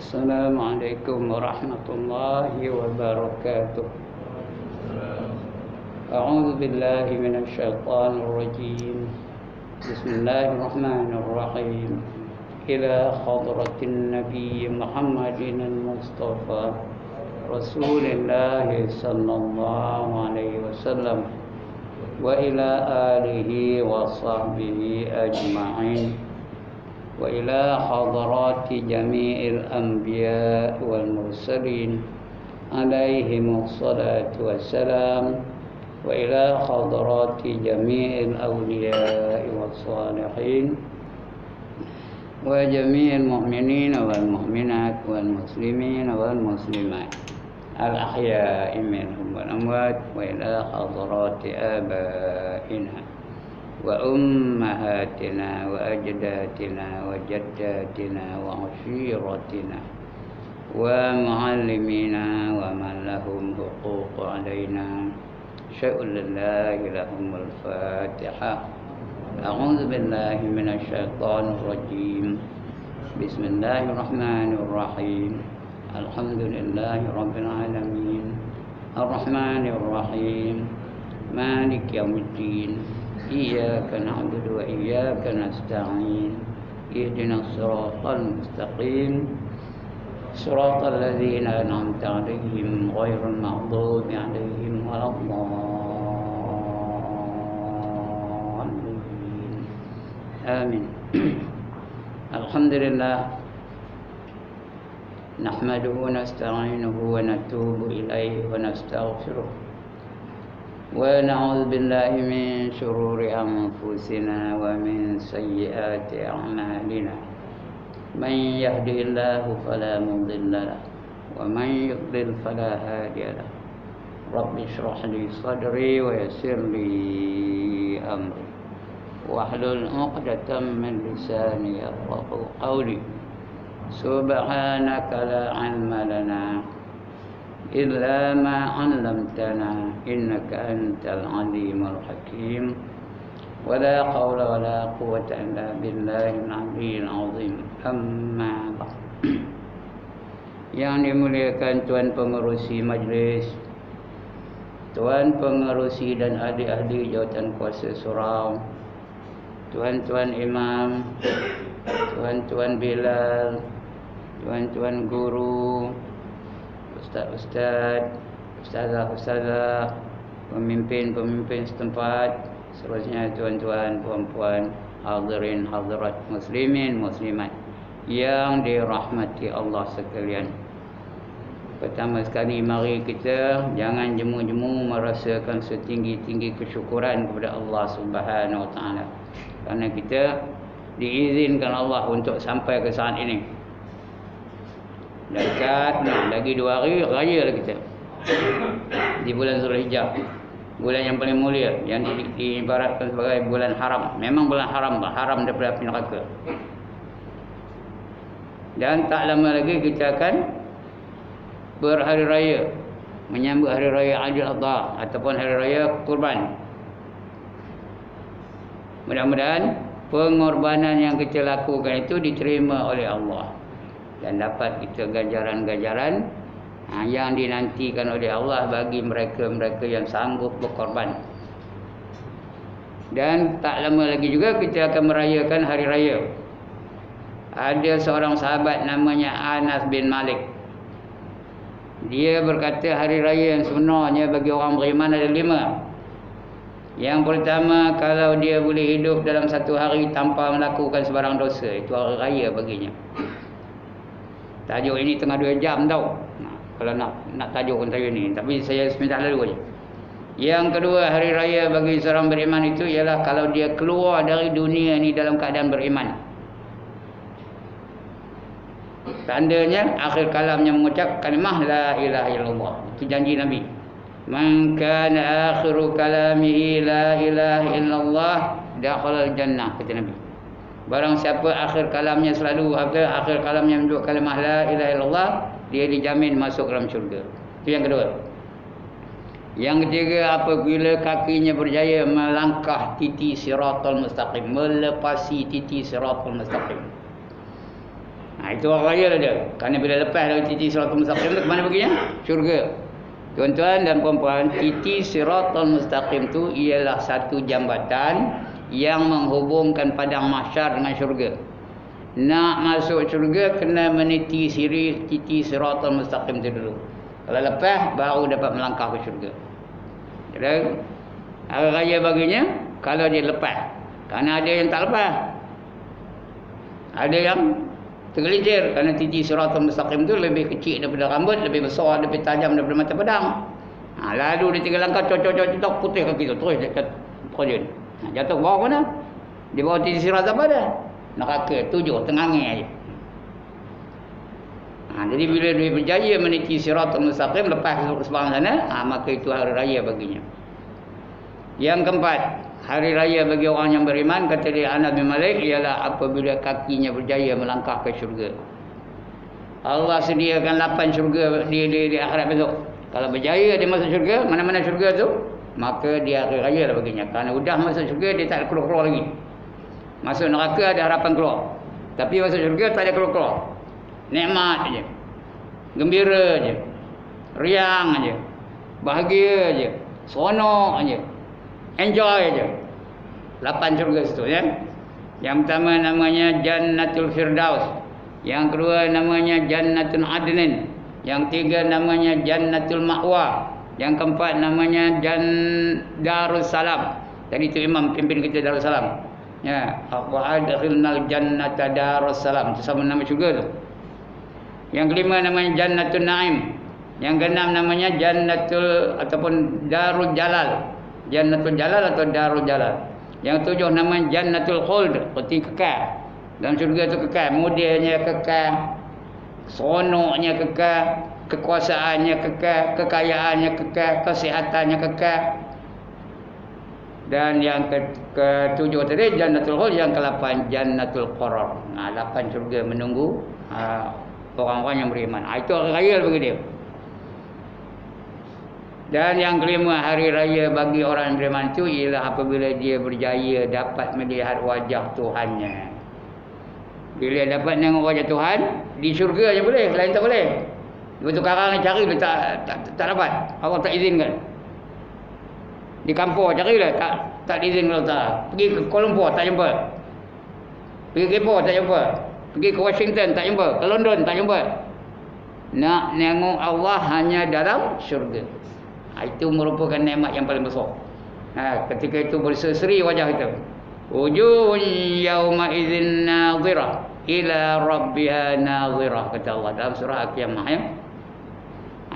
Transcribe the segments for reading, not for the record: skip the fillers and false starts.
Assalamualaikum warahmatullahi wabarakatuh. A'udzu billahi minasy syaithanir rajim. Bismillahirrahmanirrahim. Ila hadratin Nabi Muhammadin al-Mustafa Rasulillah sallallahu alaihi wasallam wa ila alihi wa sahbihi ajma'in. وإلى حضرات جميع الأنبياء والمرسلين عليهم الصلاة والسلام وإلى حضرات جميع الأولياء والصالحين وجميع المؤمنين والمؤمنات والمسلمين والمسلمات الأحياء منهم والأموات وإلى حضرات آبائنا وأمهاتنا وأجدادنا وجداتنا وعشيرتنا ومعلمينا ومن لهم حقوق علينا أشهد أن لا إله إلا الله الفاتحة. أعوذ بالله من الشيطان الرجيم. بسم الله الرحمن الرحيم. الحمد لله رب العالمين الرحمن الرحيم مالك يوم الدين إياك نعبد وإياك نستعين اهدنا الصراط المستقيم صراط الذين أنعمت عليهم غير المغضوب عليهم ولا الضالين آمين. الحمد لله نحمده ونستعينه ونتوب إليه ونستغفره ونعوذ بالله من شرور أنفسنا ومن سيئات أعمالنا. من يهده الله فلا مضل له ومن يضلل فلا هادي له. رب اشرح لي صدري ويسر لي أمري واحلل عقدة من لساني يفقهوا قولي. سبحانك لا علم لنا إلا ما علمتنا إنك أنت العليم الحكيم ولا حول ولا قوة إلا بالله العلي العظيم. أما بعد. Yang dimuliakan Tuan Pengerusi Majlis, Tuan Pengerusi dan adik-adik Jawatan Kuasa Surau, Tuan-tuan Imam, Tuan-tuan Bilal, Tuan-tuan Guru, Ustaz-ustaz, ustazah-ustazah, pemimpin-pemimpin setempat, seterusnya tuan-tuan, puan-puan, hadirin hadirat muslimin muslimat yang dirahmati Allah sekalian. Pertama sekali mari kita jangan jemu-jemu merasakan setinggi-tinggi kesyukuran kepada Allah Subhanahu Wa Taala. Kerana kita diizinkan Allah untuk sampai ke saat ini. Dekat lagi 2 hari raya lah kita di bulan Zulhijjah, bulan yang paling mulia, yang diibaratkan sebagai bulan haram. Memang bulan haram, haram daripada api neraka. Dan tak lama lagi kita akan berhari raya, menyambut hari raya Aidil Adha ataupun hari raya Kurban. Mudah-mudahan pengorbanan yang kita lakukan itu diterima oleh Allah dan dapat kita ganjaran-ganjaran yang dinantikan oleh Allah bagi mereka-mereka yang sanggup berkorban. Dan tak lama lagi juga kita akan merayakan hari raya. Ada seorang sahabat namanya Anas bin Malik. Dia berkata hari raya yang sebenarnya bagi orang beriman ada 5. Yang pertama, kalau dia boleh hidup dalam satu hari tanpa melakukan sebarang dosa, itu hari raya baginya. Tajuk ini tengah 2 jam tau. Kalau nak tajuk pun tajuk ni. Tapi saya seminit lalu je. Yang kedua, hari raya bagi seorang beriman itu ialah kalau dia keluar dari dunia ni dalam keadaan beriman. Tandanya akhir kalamnya mengucap kalimah la ilaha illallah. Itu janji Nabi. Man kana akhiru kalamihi la ilaha illallah dakhala al-jannah, kata Nabi. Barang siapa akhir kalamnya selalu akhir kalamnya menyebut kalimah la ilaha illallah, dia dijamin masuk dalam syurga. Itu yang kedua. Yang ketiga, apabila kakinya berjaya melangkah titi siratal mustaqim, melepasi titi siratal mustaqim. Itu orang raya lah dia. Kerana bila lepas dari titi siratul mustaqim tu, ke mana perginya? Syurga. Tuan-tuan dan puan-puan, titi siratul mustaqim tu ialah satu jambatan yang menghubungkan padang mahsyar dengan syurga. Nak masuk syurga kena meniti titi siratul mustaqim tu dulu. Kalau lepas baru dapat melangkah ke syurga. Jadi hari raya baginya kalau dia lepas. Kerana ada yang tak lepas. Ada yang tergelincir kerana titi siratul mustaqim tu lebih kecil daripada rambut, lebih besar, lebih tajam daripada mata pedang. Lalu dia tinggal langkah cocok putih kaki tu terus dekat terjun. Jatuh ke bawah mana? Di bawah titi sirat apa dah? Neraka 7 tengangin aja. Jadi bila dia berjaya meniti siratul mustaqim lepas sebarang sana, maka itu hari raya baginya. Yang keempat, hari raya bagi orang yang beriman, kata dia Anas bin Malik, ialah apabila kakinya berjaya melangkah ke syurga. Allah sediakan 8 syurga di akhirat besok. Kalau berjaya dia masuk syurga, mana-mana syurga tu, maka dia hari raya lah baginya. Kerana sudah masuk syurga, dia tak ada keluar-keluar lagi. Masuk neraka ada harapan keluar. Tapi masuk syurga tak ada keluar-keluar. Nikmat aja. Gembira aja. Riang aja. Bahagia aja. Seronok aja. Enjoy aja. 8 syurga situ ya. Yang pertama namanya Jannatul Firdaus. Yang kedua namanya Jannatul Adnin. Yang tiga namanya Jannatul Ma'wa. Yang keempat namanya Darussalam. Tadi itu imam pimpin kita Darussalam. Ya, wa adkhilnal jannata Darussalam. Itu sama nama syurga tu. Yang kelima namanya Jannatul Naim. Yang keenam namanya Jannatul ataupun Darul Jalal. Jannatul Jalal atau Darul Jalal. Yang tujuh namanya Jannatul Khuld, berarti kekal. Dan syurga itu kekal, mudianya kekal, seronoknya kekal, kekuasaannya kekal, kekayaannya kekal, kesihatannya kekal. Dan yang ketujuh tadi Jannatul Khuld, yang ke-8 Jannatul Qarar. 8 syurga menunggu orang-orang yang beriman. Itu hari raya bagi dia. Dan yang kelima, hari raya bagi orang yang beriman itu ialah apabila dia berjaya dapat melihat wajah Tuhannya. Bila dapat tengok wajah Tuhan, di syurga je boleh, lain tak boleh. Betul karang cari dia tak dapat. Allah tak izinkan. Di kampung carilah tak diizinkan Allah Taala. Pergi ke Kuala Lumpur tak jumpa. Pergi ke Ipoh tak jumpa. Pergi ke Washington tak jumpa, ke London tak jumpa. Nak tengok Allah hanya dalam syurga. Itu merupakan nikmat yang paling besar. Ketika itu berseri wajah kita. Wujuhun yauma idzin nadhirah ila rabbiha nadhirah, kata Allah dalam surah Al-Qiyamah ya.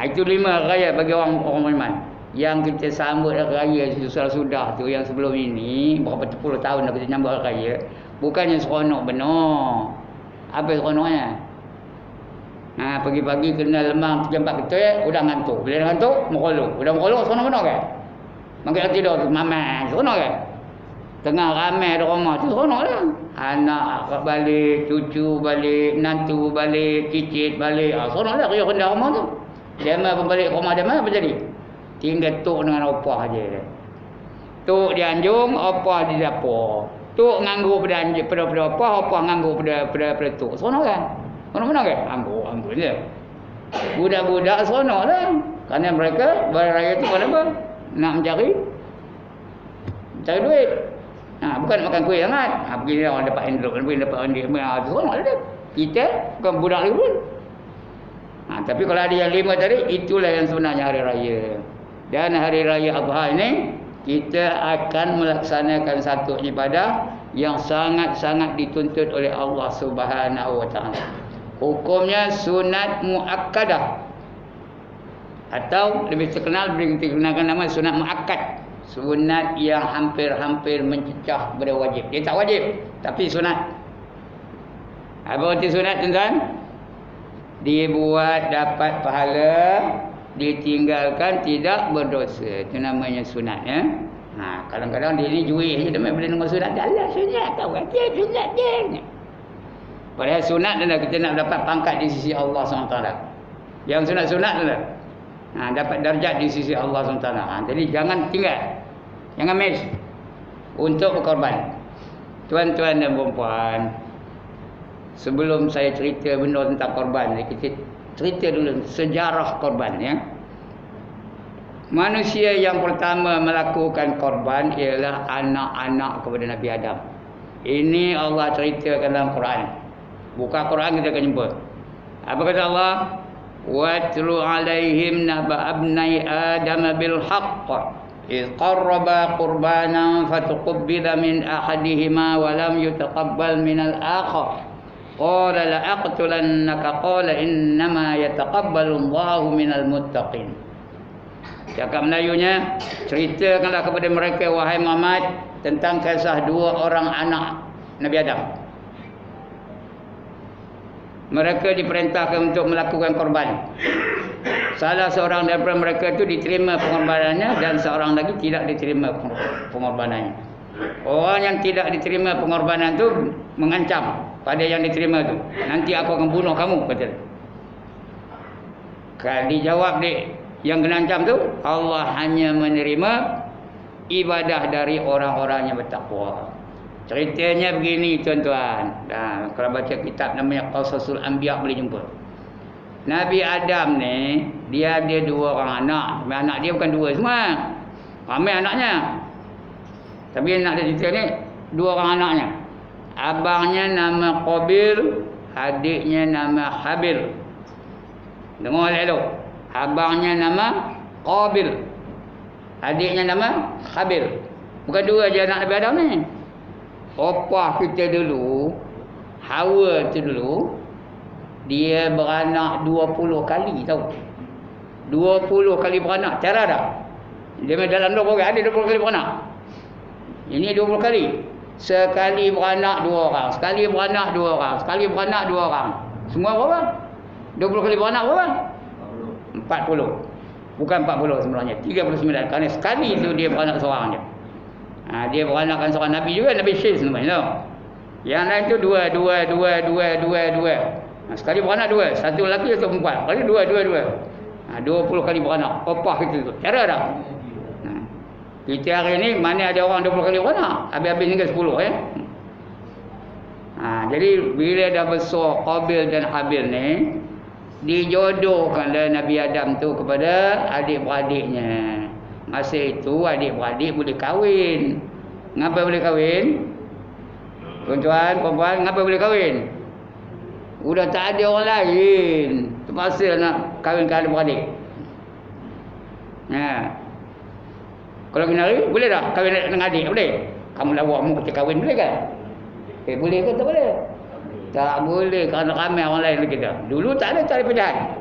Itu 5 raya bagi orang beriman. Yang kita sambut raya sudah tu yang sebelum ini berapa puluh tahun dah kita sambut raya, bukannya seronok benar. Apa seronoknya? Pagi-pagi kena lemang jempat ketul, udah ngantuk. Bila dah ngantuk, merolok. Udah merolok, seronok benar kan? Makin tidur tu, mama, seronok kan? Tengah ramai di rumah tu, seronok lah. Anak balik, cucu balik, nantu balik, cicit balik. Seronok lah kerja rendah rumah tu. Dia pun balik rumah dia apa jadi? Tinggal tok dengan opah je. Tok di anjung, opah di dapur. Tok nganggur pada opah, opah nganggur pada tok. Seronok kan? Mana-mana kan? Anggur je. Budak-budak seronok lah. Kerana mereka beraya tu pada apa? Nak mencari duit. Bukan nak makan kuih sangat. Pergi dia orang dapat envelope, pergi dapat undian. Seronok lah dia. Kita bukan budak lagi pun. Tapi kalau ada yang 5 tadi, itulah yang sebenarnya hari raya. Dan hari raya Adha ini, kita akan melaksanakan satu ibadah yang sangat-sangat dituntut oleh Allah Subhanahu Wa Taala. Hukumnya sunat muakkadah, atau lebih terkenal digunakan nama sunat muakkad. Sunat yang hampir-hampir mencecah pada wajib. Dia tak wajib, tapi sunat. Apa arti sunat tuan-tuan? Dibuat dapat pahala, ditinggalkan tidak berdosa. Itu namanya sunat ya. Kadang-kadang dia ni juih je bila dengar sunat. Alah sunat, tak wajib sunat je. Padahal sunat adalah kita nak dapat pangkat di sisi Allah SWT. Yang sunat-sunat adalah dapat darjat di sisi Allah SWT. Jadi jangan tinggal, jangan miss untuk berkorban. Tuan-tuan dan puan-puan, sebelum saya cerita benda tentang korban, kita cerita dulu sejarah korban ya. Manusia yang pertama melakukan korban ialah anak-anak kepada Nabi Adam. Ini Allah ceritakan dalam Quran. Buka Quran kita akan jumpa. Apa kata Allah? Watlu alaihim naba abnai Adam bil haqq إذ قربا قربانا فتقبل من أحدهما ولم يتقبل من الآخر قال لأقتلنك قال إنما يتقبل الله من المتقين. Cakap Melayunya, ceritakanlah kepada mereka wahai Muhammad tentang kisah dua orang anak Nabi Adam. Mereka diperintahkan untuk melakukan korban. Salah seorang daripada mereka itu diterima pengorbanannya dan seorang lagi tidak diterima pengorbanannya. Orang yang tidak diterima pengorbanan itu mengancam pada yang diterima itu, nanti aku akan bunuh kamu, kata dia. Kalau dijawab yang kena ancam tu, Allah hanya menerima ibadah dari orang-orang yang bertakwa. Ceritanya begini tuan-tuan. Kalau baca kitab namanya Qasasul Anbiya boleh jumpa. Nabi Adam ni dia ada dua orang anak. Anak dia bukan dua semua, ramai anaknya. Tapi anak dia cerita ni dua orang anaknya. Abangnya nama Qabil, adiknya nama Habil. Dengar elok. Abangnya nama Qabil, adiknya nama Habil. Bukan dua je anak Nabi Adam ni. Opah kita dulu, Hawa tu dulu, dia beranak 20 kali tau. 20 kali beranak. Cara tak? Dia dalam 20 orang ada 20 kali beranak. Ini 20 kali. Sekali beranak 2 orang, sekali beranak 2 orang, sekali beranak 2 orang. Semua berapa? 20 kali beranak berapa? 40. Bukan 40 sebenarnya, 39. Kerana sekali tu dia beranak seorang je. Dia beranakkan seorang Nabi juga, Nabi Syed namanya. Yang lain tu dua. Sekali beranak 2, satu lelaki satu perempuan. Kali 2. 20 kali beranak. Opah kita tu. Cara tak? Kita hari ni mana ada orang 20 kali beranak? Habis-habis tinggal 10 ya. Jadi bila dah besar Qabil dan Habil ni, dijodohkan Nabi Adam tu kepada adik-beradiknya. Masa itu adik-beradik boleh kahwin. Ngapa boleh kahwin? Tuan-tuan, puan-puan, ngapa boleh kahwin? Sudah tak ada orang lain, terpaksa nak kahwinkan adik-beradik. Kalau kena hari, boleh tak kahwin dengan adik? Boleh? Kamu lawakmu kita kahwin, boleh kan? Boleh ke tak boleh? Tak boleh, kerana ramai orang lain kita. Dulu tak ada penjahat.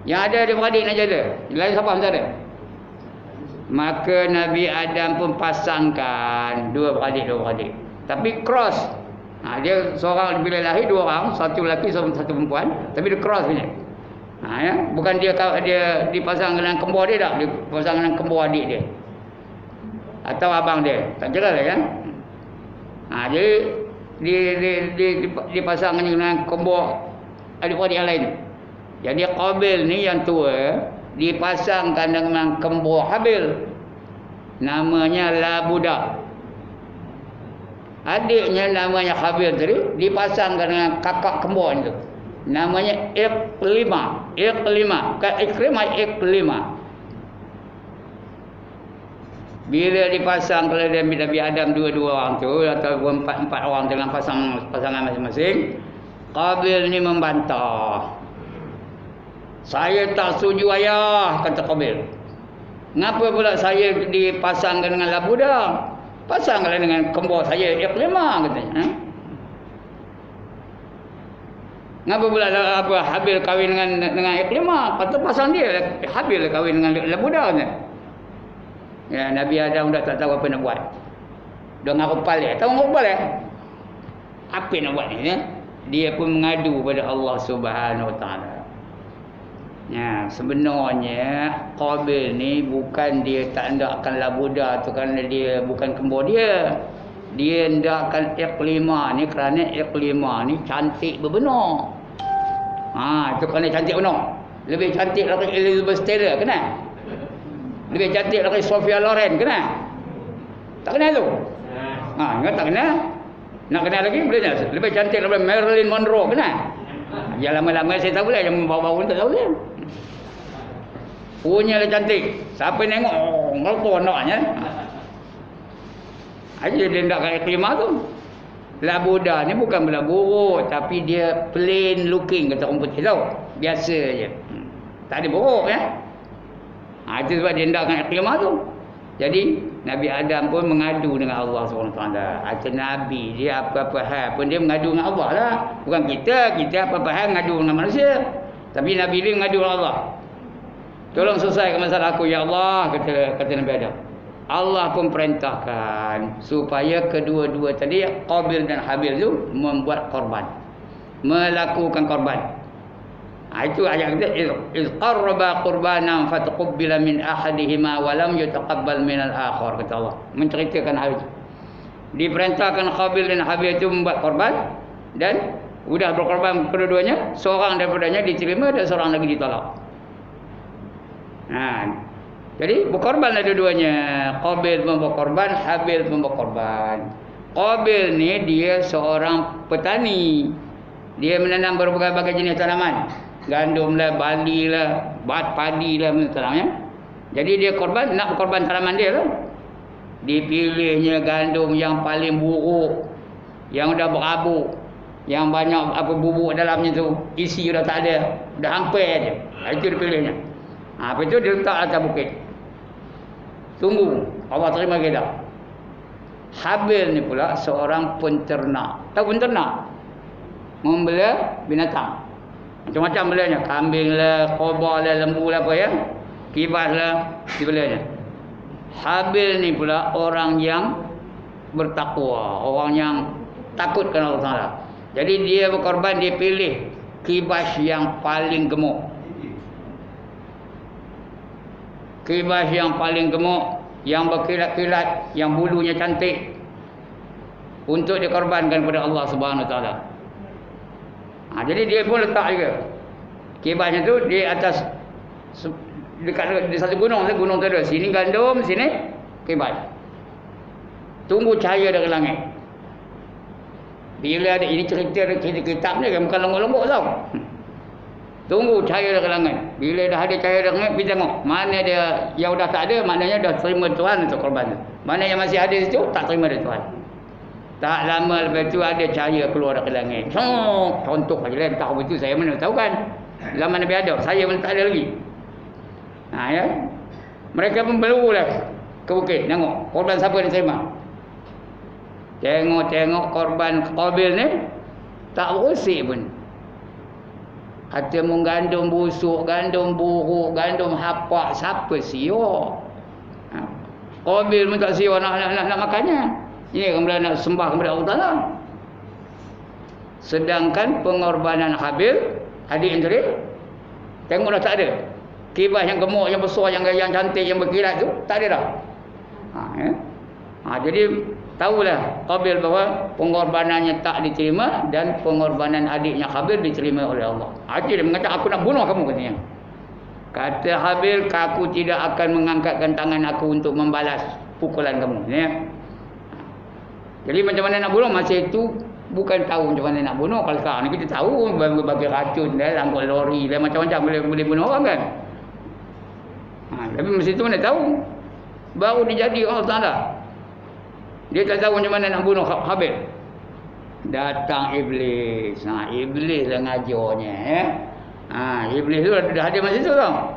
Yang ada adik-beradik nak jaga. Lain siapa tak ada. Maka Nabi Adam pun pasangkan dua beradik. Tapi cross. Dia seorang bila lahir 2 orang, satu lelaki satu perempuan, tapi dia cross punya. Ya, bukan dia dipasang dengan kembar dia tak, dia pasang dengan kembar adik dia. Atau abang dia. Tak jelas lah kan? Jadi dipasang dengan kembar adik-beradik yang lain. Jadi Qabil ni yang tua dipasangkan dengan kembar Habil, namanya Labuda. Adiknya namanya Habil tadi dipasangkan dengan kakak kembar itu, namanya Iqlimah. Bukan Iqlimah. Bila dipasang kalau Nabi Adam 2 orang tu atau 4 orang dengan pasangan masing-masing, Qabil ni membantah. Saya tak setuju ayah, kata Qabil. Ngapa pula saya dipasangkan dengan Labuda? Pasanglah dengan kembar saya Iqlimah, katanya. Ngapa pula Habil kahwin dengan Iqlimah? Patut pasang dia Habil kahwin dengan Labuda, katanya. Ya, Nabi Adam dah tak tahu apa nak buat. Dia ngapal dia. Tahu ngapal dia? Apa nak buat ni? Dia pun mengadu pada Allah Subhanahu Wa Taala. Ya, sebenarnya Qabil ni bukan dia tak hendakkan Labuda tu kerana dia bukan kembar dia. Dia hendakkan Iqlimah ni kerana Iqlimah ni cantik berbenar. Itu kerana cantik benar. Lebih cantik daripada Elizabeth Taylor, kenal? Lebih cantik daripada Sophia Loren, kenal? Tak kenal tu? Ingat tak kenal? Nak kenal lagi boleh tak? Lebih cantik daripada Marilyn Monroe, kenal? Yang lama-lama saya tahu lah, yang bau-bau tak tahu lah. Punya lah cantik. Siapa nengok, ngapa naknya? Aja dia nak kat iklimah tu. Belah Buddha ni bukan belah buruk, tapi dia plain looking, kata orang putih tau. Biasa je. Tak ada buruk ya. Itu sebab dia nak kat iklimah tu. Jadi Nabi Adam pun mengadu dengan Allah SWT. Macam Nabi, dia apa-apa hal pun dia mengadu dengan Allah lah. Bukan kita apa-apa hal mengadu dengan manusia. Tapi Nabi dia mengadu dengan Allah. Tolong selesaikan masalah aku ya Allah, kata Nabi Adam. Allah pun perintahkan supaya kedua-dua tadi, Qabil dan Habil tu membuat korban. Melakukan korban. Itu ayat kita, iz qarraba qurbanan fataqabbala min ahadihima wa lam yutaqabbal min al-akhar, kata Allah. Menceritakan hal itu. Diperintahkan Qabil dan Habil itu membuat korban, dan sudah berkorban kedua-duanya, seorang daripadanya diterima dan seorang lagi ditolak. Jadi berkorbanlah dua-duanya. Qabil membawa korban, Habil membawa korban. Qabil ni dia seorang petani. Dia menanam berbagai jenis tanaman. Gandum lah, barley lah, padi lah, tanamnya. Jadi dia korban, nak berkorban tanaman dia lah. Dipilihnya gandum yang paling buruk, yang dah berabuk, yang banyak apa bubuk dalamnya tu, isi dah tak ada, dah hampir aja. Itu dipilihnya. Apa itu dia letak atas bukit. Tunggu Allah terima kita. Habil ni pula seorang penternak. Tahu penternak? Membela binatang. Macam-macam belanya. Kambing lah, kobra lah, lembu lah apa ya. Kibas lah, dibelanya. Habil ni pula orang yang bertakwa, orang yang takutkan Allah Ta'ala. Jadi dia berkorban, dia pilih kibas yang paling gemuk. Kibas yang paling gemuk, yang berkilat-kilat, yang bulunya cantik, untuk dikorbankan kepada Allah Subhanahu Wa Taala. Jadi dia pun letak juga kibasnya tu di atas, dekat di satu gunung tu ada. Sini gandum, sini kibas. Tunggu cahaya dari langit. Bila ada ini cerita kitab ni kan bukan longgok-longgok tau. Tunggu cahaya dari langit. Bila dah ada cahaya dari langit, pergi tengok. Mana dia yang dah tak ada, maknanya dah terima Tuhan untuk korban tu. Mana yang masih ada situ, tak terima dari Tuhan. Tak lama lepas tu ada cahaya keluar dari langit. Contoh saja lah. Entah betul saya mana tahu kan. Zaman Nabi Adam, saya pun tak ada lagi. Ya. Mereka pun berulah ke bukit. Tengok korban siapa yang terima. Tengok korban Qabil ni tak bersih pun. Kata mung gandum busuk, gandum buruk, gandum hapak, siapa siok? Qabil pun tak siok nak makannya. Ini kemudian nak sembah kepada Allah Ta'ala. Sedangkan pengorbanan Habil, adik yang tadi, tengok dah tak ada. Kibas yang gemuk, yang besar, yang cantik, yang berkilat tu, tak ada dah. Jadi tahulah Qabil bahawa pengorbanannya tak diterima dan pengorbanan adiknya Habil diterima oleh Allah. Dia mengatakan, aku nak bunuh kamu, katanya. Kata Habil, aku tidak akan mengangkatkan tangan aku untuk membalas pukulan kamu. Ya. Jadi macam mana nak bunuh, masa itu bukan tahu macam mana nak bunuh. Kalau sekarang ni kita tahu bagi racun dah, angkut lori dah, macam-macam boleh bunuh orang kan. Tapi masa itu mana tahu. Baru dia jadi Allah Ta'ala. Dia tak tahu macam mana nak bunuh Habil. Datang Iblis. Iblis lah ngajarnya. Iblis tu dah ada masa itu tau.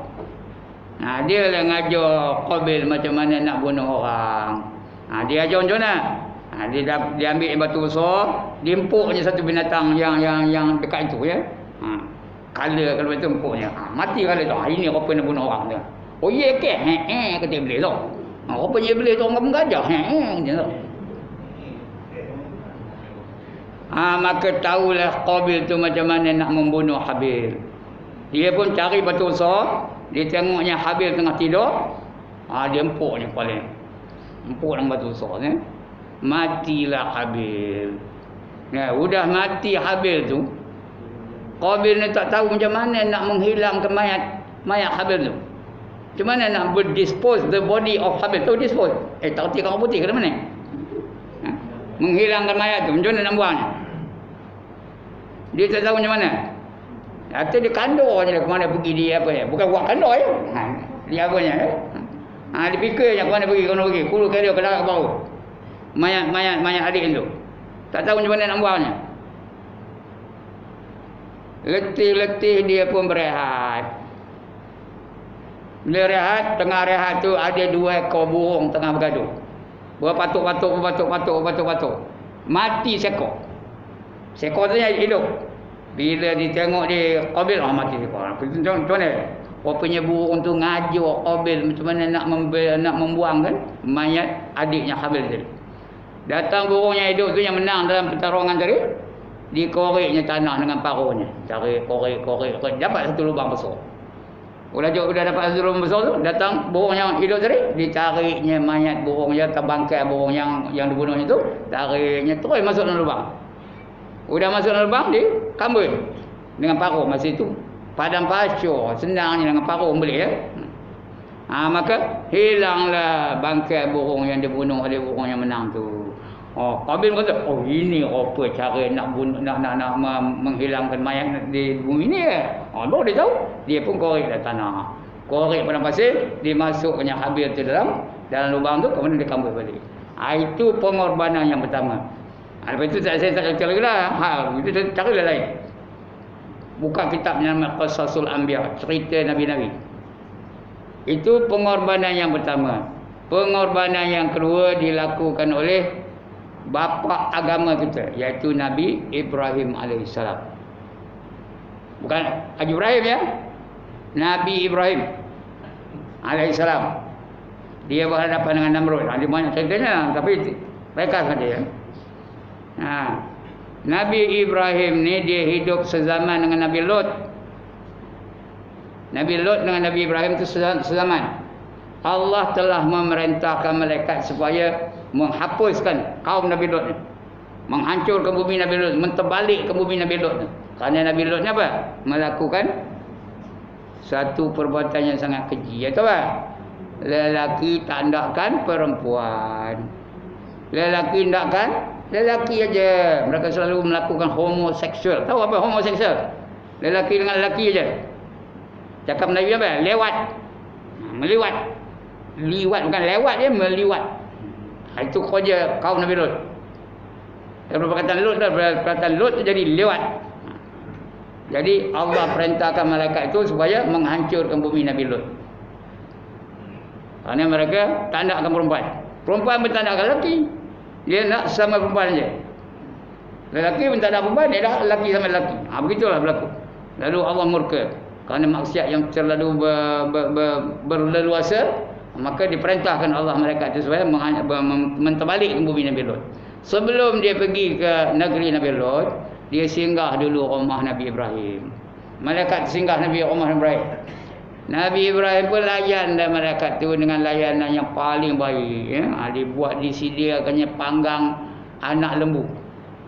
Dia lah ngajar Qabil macam mana nak bunuh orang. Dia ajar macam mana. Dia ambil batu besar, dia empuknya satu binatang yang dekat itu ya. Kala kalau itu empuknya. Mati kala tu. Ini apa nak bunuh orang tu. Oh ye ke? Kata Iblis tu. Rupanya Iblis tu orang gajah. Macam tu. Maka tahulah Qabil tu macam mana nak membunuh Habil. Dia pun cari batu besar, dia tengoknya Habil tengah tidur. Dia empuknya paling. Empuk dengan batu besar ni. Matilah Habil. Udah mati Habil tu, Qabil ni tak tahu macam mana nak menghilangkan mayat Habil tu. Macam mana nak dispose the body of Habil. Tahu dispose? Tak reti orang putih ke mana? menghilangkan mayat tu. Macam mana nak buangnya? Dia tak tahu macam mana. Atau dia kandor je lah ke mana pergi dia apa ya. Bukan buat kandor je. Dia apanya ya. Dia fikir je ke mana pergi. Kulu kali dia ke darat baru. Mayat adik tu. Tak tahu macam mana nak buangnya. Letih-letih dia pun berehat. Bila rehat, tengah rehat tu ada 2 ekor burung tengah bergaduh. Berpatuk-patuk. Mati seekor. Seekor tu hidup. Bila ditengok dia Qabil, mati seekor. Macam mana? Rupanya burung tu ngajar Qabil macam mana nak membuang kan mayat adiknya Habil tadi. Datang burung yang hidup tu yang menang dalam pertarungan tadi, dikoriknya tanah dengan paruhnya. Cari korek, dapat satu lubang besar. Udah dapat satu lubang besar tu, datang burung yang hidup tadi, ditariknya mayat burung yang terbangkai burung yang dibunuhnya tu, tariknya terus masuk dalam lubang. Udah masuk dalam lubang, dikambun dengan paruh masa itu. Padang pasir, senangnya dengan paruh boleh ya. Maka hilanglah bangkai burung yang dibunuh oleh burung yang menang tu. Qabil kata, ini apa cara nak menghilangkan mayat di bumi ni ya. Baru dia tahu, dia pun korek tanah. Korek padang pasir, dimasukkannya Habil tu dalam lubang tu, kemudian dia kambut balik. Itu pengorbanan yang pertama. Lepas itu saya tak cerita lagi lah. Itu cara lain. Bukan kitab yang nama Qasasul Anbiya, cerita Nabi-Nabi. Itu pengorbanan yang pertama. Pengorbanan yang kedua dilakukan oleh bapa agama kita, iaitu Nabi Ibrahim alaihissalam. Bukan Haji Ibrahim ya. Nabi Ibrahim alaihissalam. Dia berhadapan dengan Namrud. Dia banyak ceritanya, tapi ringkaskan dia. Nabi Ibrahim ni dia hidup sezaman dengan Nabi Lot. Nabi Lot dengan Nabi Ibrahim itu sezaman. Allah telah memerintahkan malaikat supaya menghapuskan kaum Nabi Lot ni, menghancurkan bumi Nabi Lot, menterbalikkan bumi Nabi Lot ni. Kerana Nabi Lot ni apa? Melakukan satu perbuatan yang sangat keji. Iaitu apa? Lelaki tak hendakkan perempuan. Lelaki hendakkan lelaki aja. Mereka selalu melakukan homoseksual. Tahu apa homoseksual? Lelaki dengan lelaki aja. Cakap Melayu apa? Lewat. Meliwat. Liwat bukan lewat dia, meliwat. Itu kerja kaum Nabi Lut. Dan perkataan Lut dah, perkataan Lut jadi lewat. Jadi Allah perintahkan malaikat itu supaya menghancurkan bumi Nabi Lut. Kerana mereka tak nakkan perempuan. Perempuan pun tak nakkan lelaki. Dia nak sama perempuan saja. Lelaki pun tak nak perempuan, dia dah lelaki sama lelaki. Begitulah berlaku. Lalu Allah murka kerana maksiat yang terlalu berleluasa, maka diperintahkan Allah malaikat itu supaya menterbalikkan bumi Nabi Lut. Sebelum dia pergi ke negeri Nabi Lut, dia singgah dulu rumah Nabi Ibrahim. Malaikat singgah rumah Nabi Ibrahim. Nabi Ibrahim pun layan dan malaikat itu dengan layanan yang paling baik ya. Disediakannya panggang anak lembu.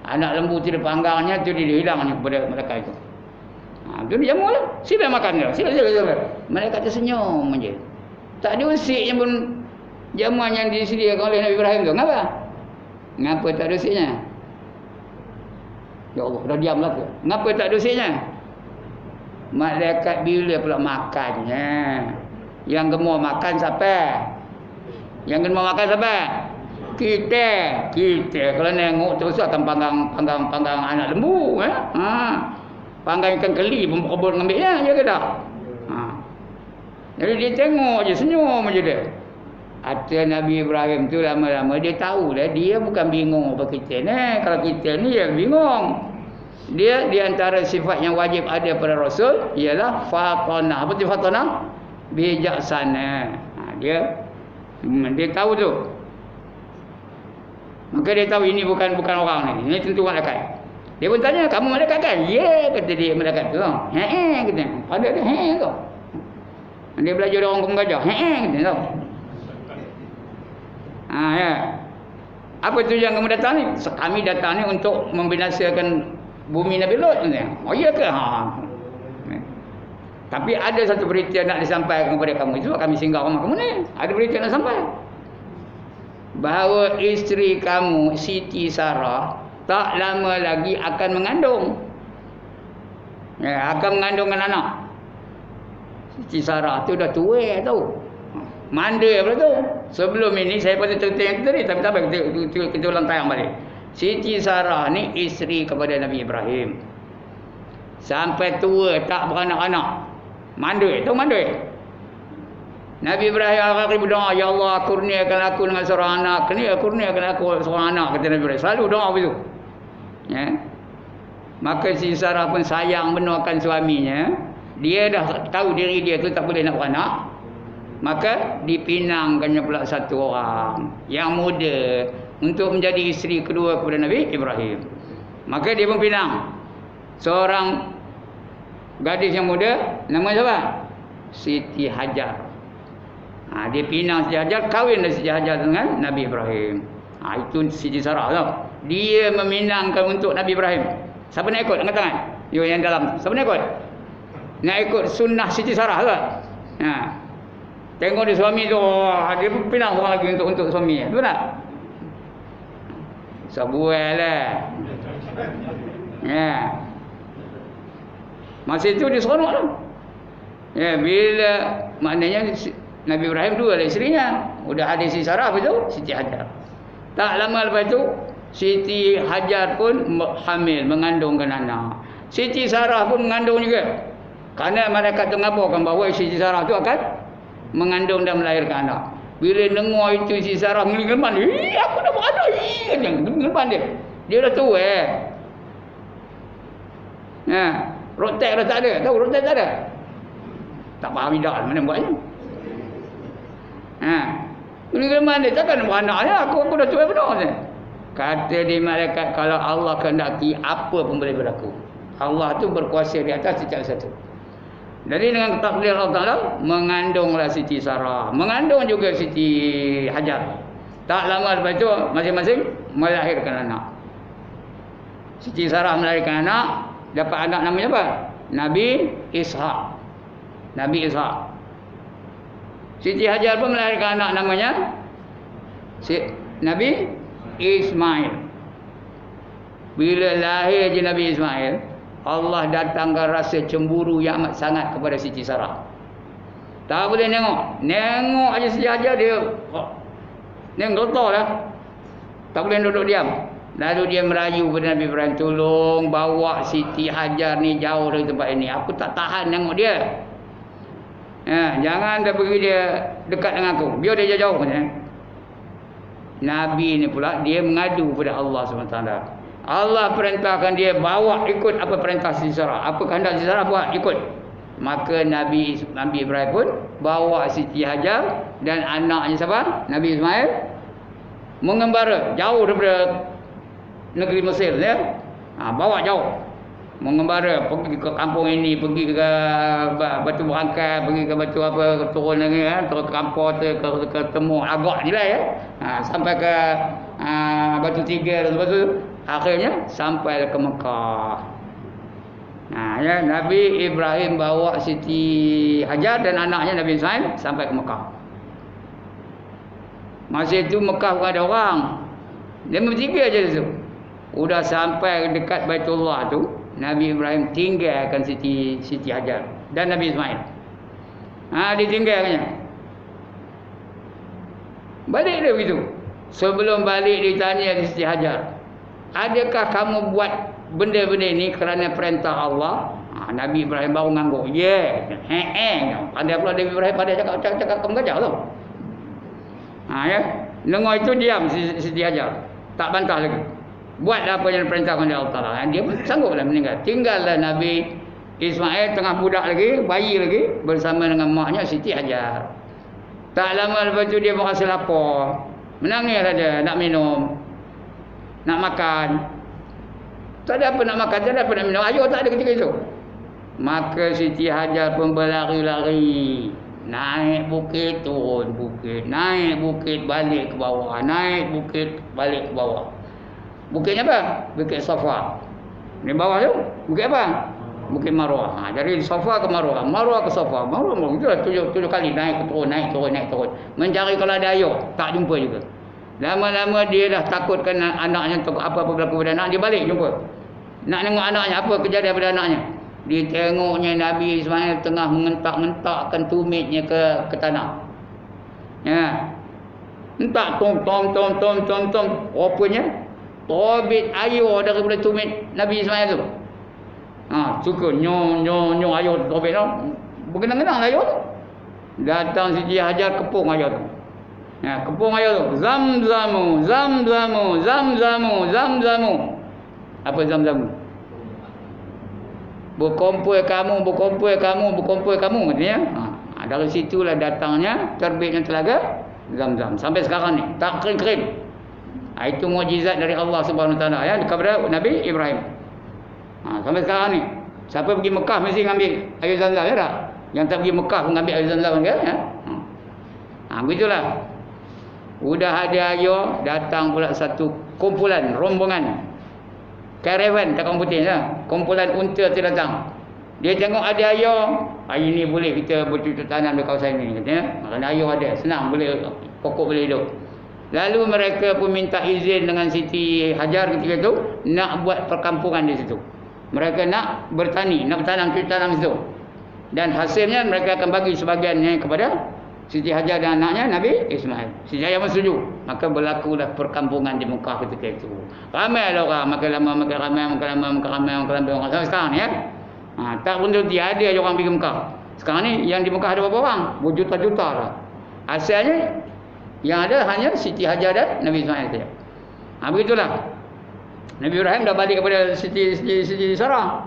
Anak lembu tu dipanggangnya, tu dihilangnya kepada malaikat itu. Tu dia jamu lah. Sila makan dia. Sila. Malaikat tu senyum je. Tak ada usiknya pun jamuan yang disediakan oleh Nabi Ibrahim tu. Ngapa tak ada usiknya? Ya Allah, dah diam lah ke? Ngapa tak ada usiknya? Malaikat bila pula makannya? Yang gemar makan siapa? Yang gemar makan siapa? Kita. Kalau nengok terus akan panggang anak lembu panggang ikan keli pun berkebun ambilnya je ke tak? Jadi dia tengok je, senyum je dia. Kata Nabi Ibrahim tu lama-lama dia tahulah dia bukan bingung apa kita ni. Kalau kita ni yang bingung. Dia di antara sifat yang wajib ada pada Rasul ialah fatanah. Apa tu fatanah? Bijaksana. Dia tahu tu. Maka dia tahu ini bukan orang ni. Ini tentu malaikat. Dia pun tanya, kamu malaikat kan? Ya, kata dia malaikat tu. Kata. Pada dia kau. Dia belajar dari orang gajah. Kata tau. Ya. Apa tujuan kamu datang ni? Kami datang ni untuk membinasakan bumi Nabi Lut. Oh iya ke? Tapi ada satu berita nak disampaikan kepada kamu. Itu kami singgah rumah kamu ni. Ada berita nak sampai. bahawa isteri kamu Siti Sarah tak lama lagi akan mengandung. Ya, akan mengandungkan anak. Siti Sarah tu dah tua tau. Manda pula tu. Sebelum ini saya pun cerita yang tadi, tapi tak apa, kita ulang tayang balik. Siti Sarah ni isteri kepada Nabi Ibrahim. Sampai tua tak beranak-anak. Mandul, tahu mandul? Nabi Ibrahim akhir berdoa, ya Allah kurniakan aku dengan seorang anak. Kurniakan aku seorang anak, kata Nabi Ibrahim. Selalu doa begitu. Ya. Maka Siti Sarah pun sayang benar akan suaminya. Dia dah tahu diri dia tu tak boleh nak beranak. Maka dipinangkannya pula satu orang yang muda untuk menjadi isteri kedua kepada Nabi Ibrahim. Maka dia pun pinang seorang gadis yang muda, nama siapa? Siti Hajar. Dia pinang Siti Hajar, kahwin Siti Hajar dengan Nabi Ibrahim. Itu Siti Sarah tau. Dia meminangkan untuk Nabi Ibrahim. Siapa nak ikut? Angkat tangan. Yo yang dalam. Siapa nak ikut? Nak ikut sunnah Siti Sarah tak? Tengok dia suami tu, dia pinang orang lagi untuk suaminya. Betul tak? Sebuah lah. Ya. Masa itu dia seronok tu. Ya, bila maknanya Nabi Ibrahim dua lah isterinya. Udah ada Siti Sarah, apa tu? Siti Hajar. Tak lama lepas tu Siti Hajar pun hamil, mengandungkan anak. Siti Sarah pun mengandung juga. Kerana malaikat tu ngabarkan bahawa Siti Sarah tu akan mengandung dan melahirkan anak. Bila dengar itu Siti Sarah ngeleman, aku dah beranak. Ngeleman dia. Dia dah tua rotek dah tak ada. Tahu rotek tak ada? Tak faham dah mana buatnya. Ngeleman dia takkan beranaknya. Aku dah tua benar. Kata di malaikat, kalau Allah kehendaki apa pun boleh berlaku. Allah tu berkuasa di atas setiap satu. Jadi dengan takdir Allah Ta'ala, mengandunglah Siti Sarah. Mengandung juga Siti Hajar. Tak lama lepas itu, masing-masing melahirkan anak. Siti Sarah melahirkan anak, dapat anak namanya apa? Nabi Ishaq. Nabi Ishaq. Siti Hajar pun melahirkan anak namanya Nabi Ismail. Bila lahir je Nabi Ismail, Allah datangkan rasa cemburu yang amat sangat kepada Siti Sarah. Tak boleh nengok. Nengok aja saja dia. Nengok getar lah. Tak boleh duduk diam. Lalu dia merayu kepada Nabi Ibrahim, tolong bawa Siti Hajar ni jauh dari tempat ini. Aku tak tahan nengok dia. Jangan dah pergi dia dekat dengan aku. Biar dia jauh. Nabi ni pula dia mengadu kepada Allah SWT. Allah perintahkan dia bawa ikut apa perintah Siti Sarah. Apa kehendak Siti Sarah buat ikut. Maka Nabi Ibrahim pun bawa Siti Hajar dan anaknya siapa? Nabi Ismail mengembara jauh daripada negeri Mesir ya. Bawa jauh. Mengembara pergi ke kampung ini, pergi ke Batu Berangkai, pergi ke Batu apa, turun lagi turun ke kampung tu ke Temu Agak ni lah ya. Sampai ke Batu Tiga dan lepas tu akhirnya sampai ke Mekah. Ya, Nabi Ibrahim bawa Siti Hajar dan anaknya Nabi Ismail sampai ke Mekah. Masa itu Mekah bukan ada orang. Dia bertiga aja tu. Udah sampai dekat Baitullah tu, Nabi Ibrahim tinggalkan Siti Hajar dan Nabi Ismail. Ditinggalkannya. Balik dia begitu. Sebelum balik ditanya di Siti Hajar, adakah kamu buat benda-benda ini kerana perintah Allah? Nabi Ibrahim baru ngangguk. Pandai pula Nabi Ibrahim, pandai cakap kamu gajah tu. Ya. Dengar itu diam Siti Hajar. Tak bantah lagi. Buatlah apa yang diperintahkan oleh Allah Ta'ala. Dia pun sangguplah meninggal. Tinggallah Nabi Ismail tengah budak lagi, bayi lagi, bersama dengan maknya Siti Hajar. Tak lama lepas itu dia merasa lapar. Menangis saja, nak minum, nak makan. Tak ada apa nak makan, tak ada apa nak minum. Air tak ada ketika itu. Maka Siti Hajar pun berlari-lari. Naik bukit, turun bukit. Naik bukit, balik ke bawah. Naik bukit, balik ke bawah. Bukitnya apa? Bukit Safa. Di bawah tu, bukit apa? Bukit Marwah. Dari Safa ke Marwah. Marwah ke Safa. Marwah itulah tujuh kali naik turun, naik turun, naik turun. Mencari kalau ada air, tak jumpa juga. Lama-lama dia dah takutkan anaknya untuk apa-apa berlaku pada anak. Dia balik jumpa. Nak tengok anaknya, apa kejadian pada anaknya. Dia tengoknya Nabi Ismail tengah mengentak-ngentakkan tumitnya ke tanah. Ya. Entak tom. Rupanya tobit air daripada tumit Nabi Ismail tu. Suka nyo air tobit tu. Bergenang-genang air tu. Datang Siti Hajar kepung air tu. Kepung air tu. Zamzamu. Apa zamzamu? Berkumpul kamu katanya. Dari situlah datangnya terbitnya telaga Zam-Zam sampai sekarang ni tak kering-kering. Itu mukjizat dari Allah Subhanahu Wa Taala ya kepada Nabi Ibrahim. Sampai sekarang ni siapa pergi Mekah mesti ngambil air Zam-Zam ya tak? Yang tak pergi Mekah pun ngambil air Zam-Zam kan ya. Begitulah. Udah ada air, datang pula satu kumpulan rombongan karavan tak komputin lah. Kumpulan unta tu datang. Dia tengok ada air, ini boleh kita bercocok tanam di kawasan ini katanya. Kerana air ada, senang boleh pokok boleh hidup. Lalu mereka pun minta izin dengan Siti Hajar ketika itu nak buat perkampungan di situ. Mereka nak bertani, nak bertanam cocok tanam situ. Dan hasilnya mereka akan bagi sebahagiannya kepada Siti Hajar dan anaknya Nabi Ismail. Siti Hajar pun setuju. Maka berlakulah perkampungan di Mekah ketika itu. Ramai orang, makin lama sampai sekarang ni ya. Tak pun tiada je orang pergi Mekah. Sekarang ni yang di Mekah ada berapa orang? Berjuta-juta lah. Asalnya yang ada hanya Siti Hajar dan Nabi Ismail saja. Begitulah. Nabi Ibrahim dah balik kepada Siti Sarah.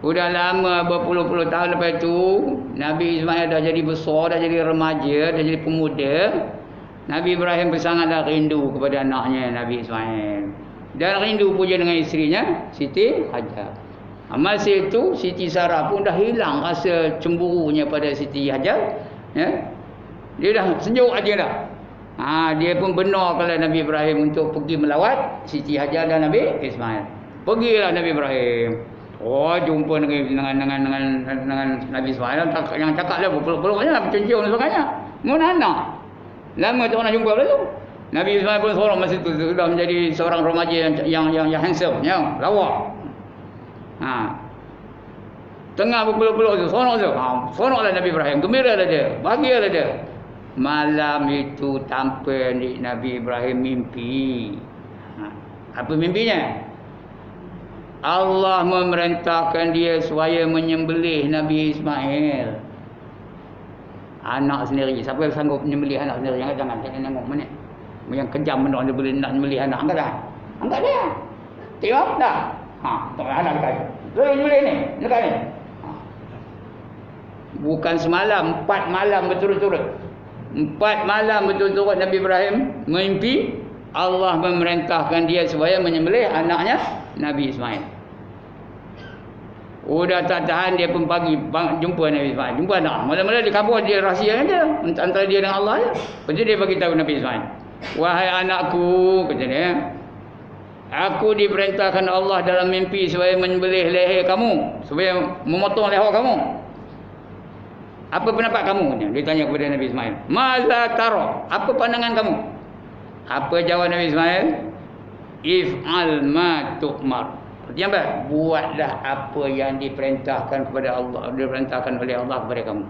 Sudah lama berpuluh-puluh tahun lepas itu Nabi Ismail dah jadi besar, dah jadi remaja, dah jadi pemuda. Nabi Ibrahim sangatlah rindu kepada anaknya Nabi Ismail. Dan rindu pula dengan isterinya Siti Hajar. Masa itu Siti Sarah pun dah hilang rasa cemburunya pada Siti Hajar ya? Dia dah sejuk aja dah. Dia pun benar kalau Nabi Ibrahim untuk pergi melawat Siti Hajar dan Nabi Ismail. Pergilah Nabi Ibrahim. Jumpa dengan Nabi Ismail yang cakap dia berpeluk-peluknya, bercincin sebagainya. Mana anak? Lama tak pernah jumpa tu. Nabi Ismail pun seorang masa itu sudah menjadi seorang remaja yang handsome, yang lawa. Tengah berpeluk-peluk tu, sonok tu. Sonoklah Nabi Ibrahim, gembiralah dia, bahagialah dia. Malam itu tanpa Nabi Ibrahim mimpi. Apa mimpinya? Allah memerintahkan dia supaya menyembelih Nabi Ismail. Anak sendiri. Siapa yang sanggup menyembelih anak sendiri? Jangan tengok mana. Yang kejam benar dia boleh nak menyembelih anak. Angkat dah. Angkat dia. Tengok dah. Tak ada dekat. Boleh menyembelih ni. Dekat ni. Bukan semalam, 4 malam berturut-turut. 4 malam berturut-turut Nabi Ibrahim mimpi Allah memerintahkan dia supaya menyembelih anaknya Nabi Ismail. Udah tak tahan dia pun pagi jumpa Nabi Ismail. Jumpa anak. Mula-mula dia kabur, dia rahsia dia antara dia dengan Allah je. Lepas tu dia bagi tahu Nabi Ismail. Wahai anakku, kata dia, aku diperintahkan Allah dalam mimpi supaya menyembelih leher kamu, supaya memotong leher kamu. Apa pendapat kamu? Dia tanya kepada Nabi Ismail. Maza taro? Apa pandangan kamu? Apa jawab Nabi Ismail? If'al ma tu'mar. Artinya apa? Buatlah apa yang diperintahkan kepada Allah, diperintahkan oleh Allah kepada kamu.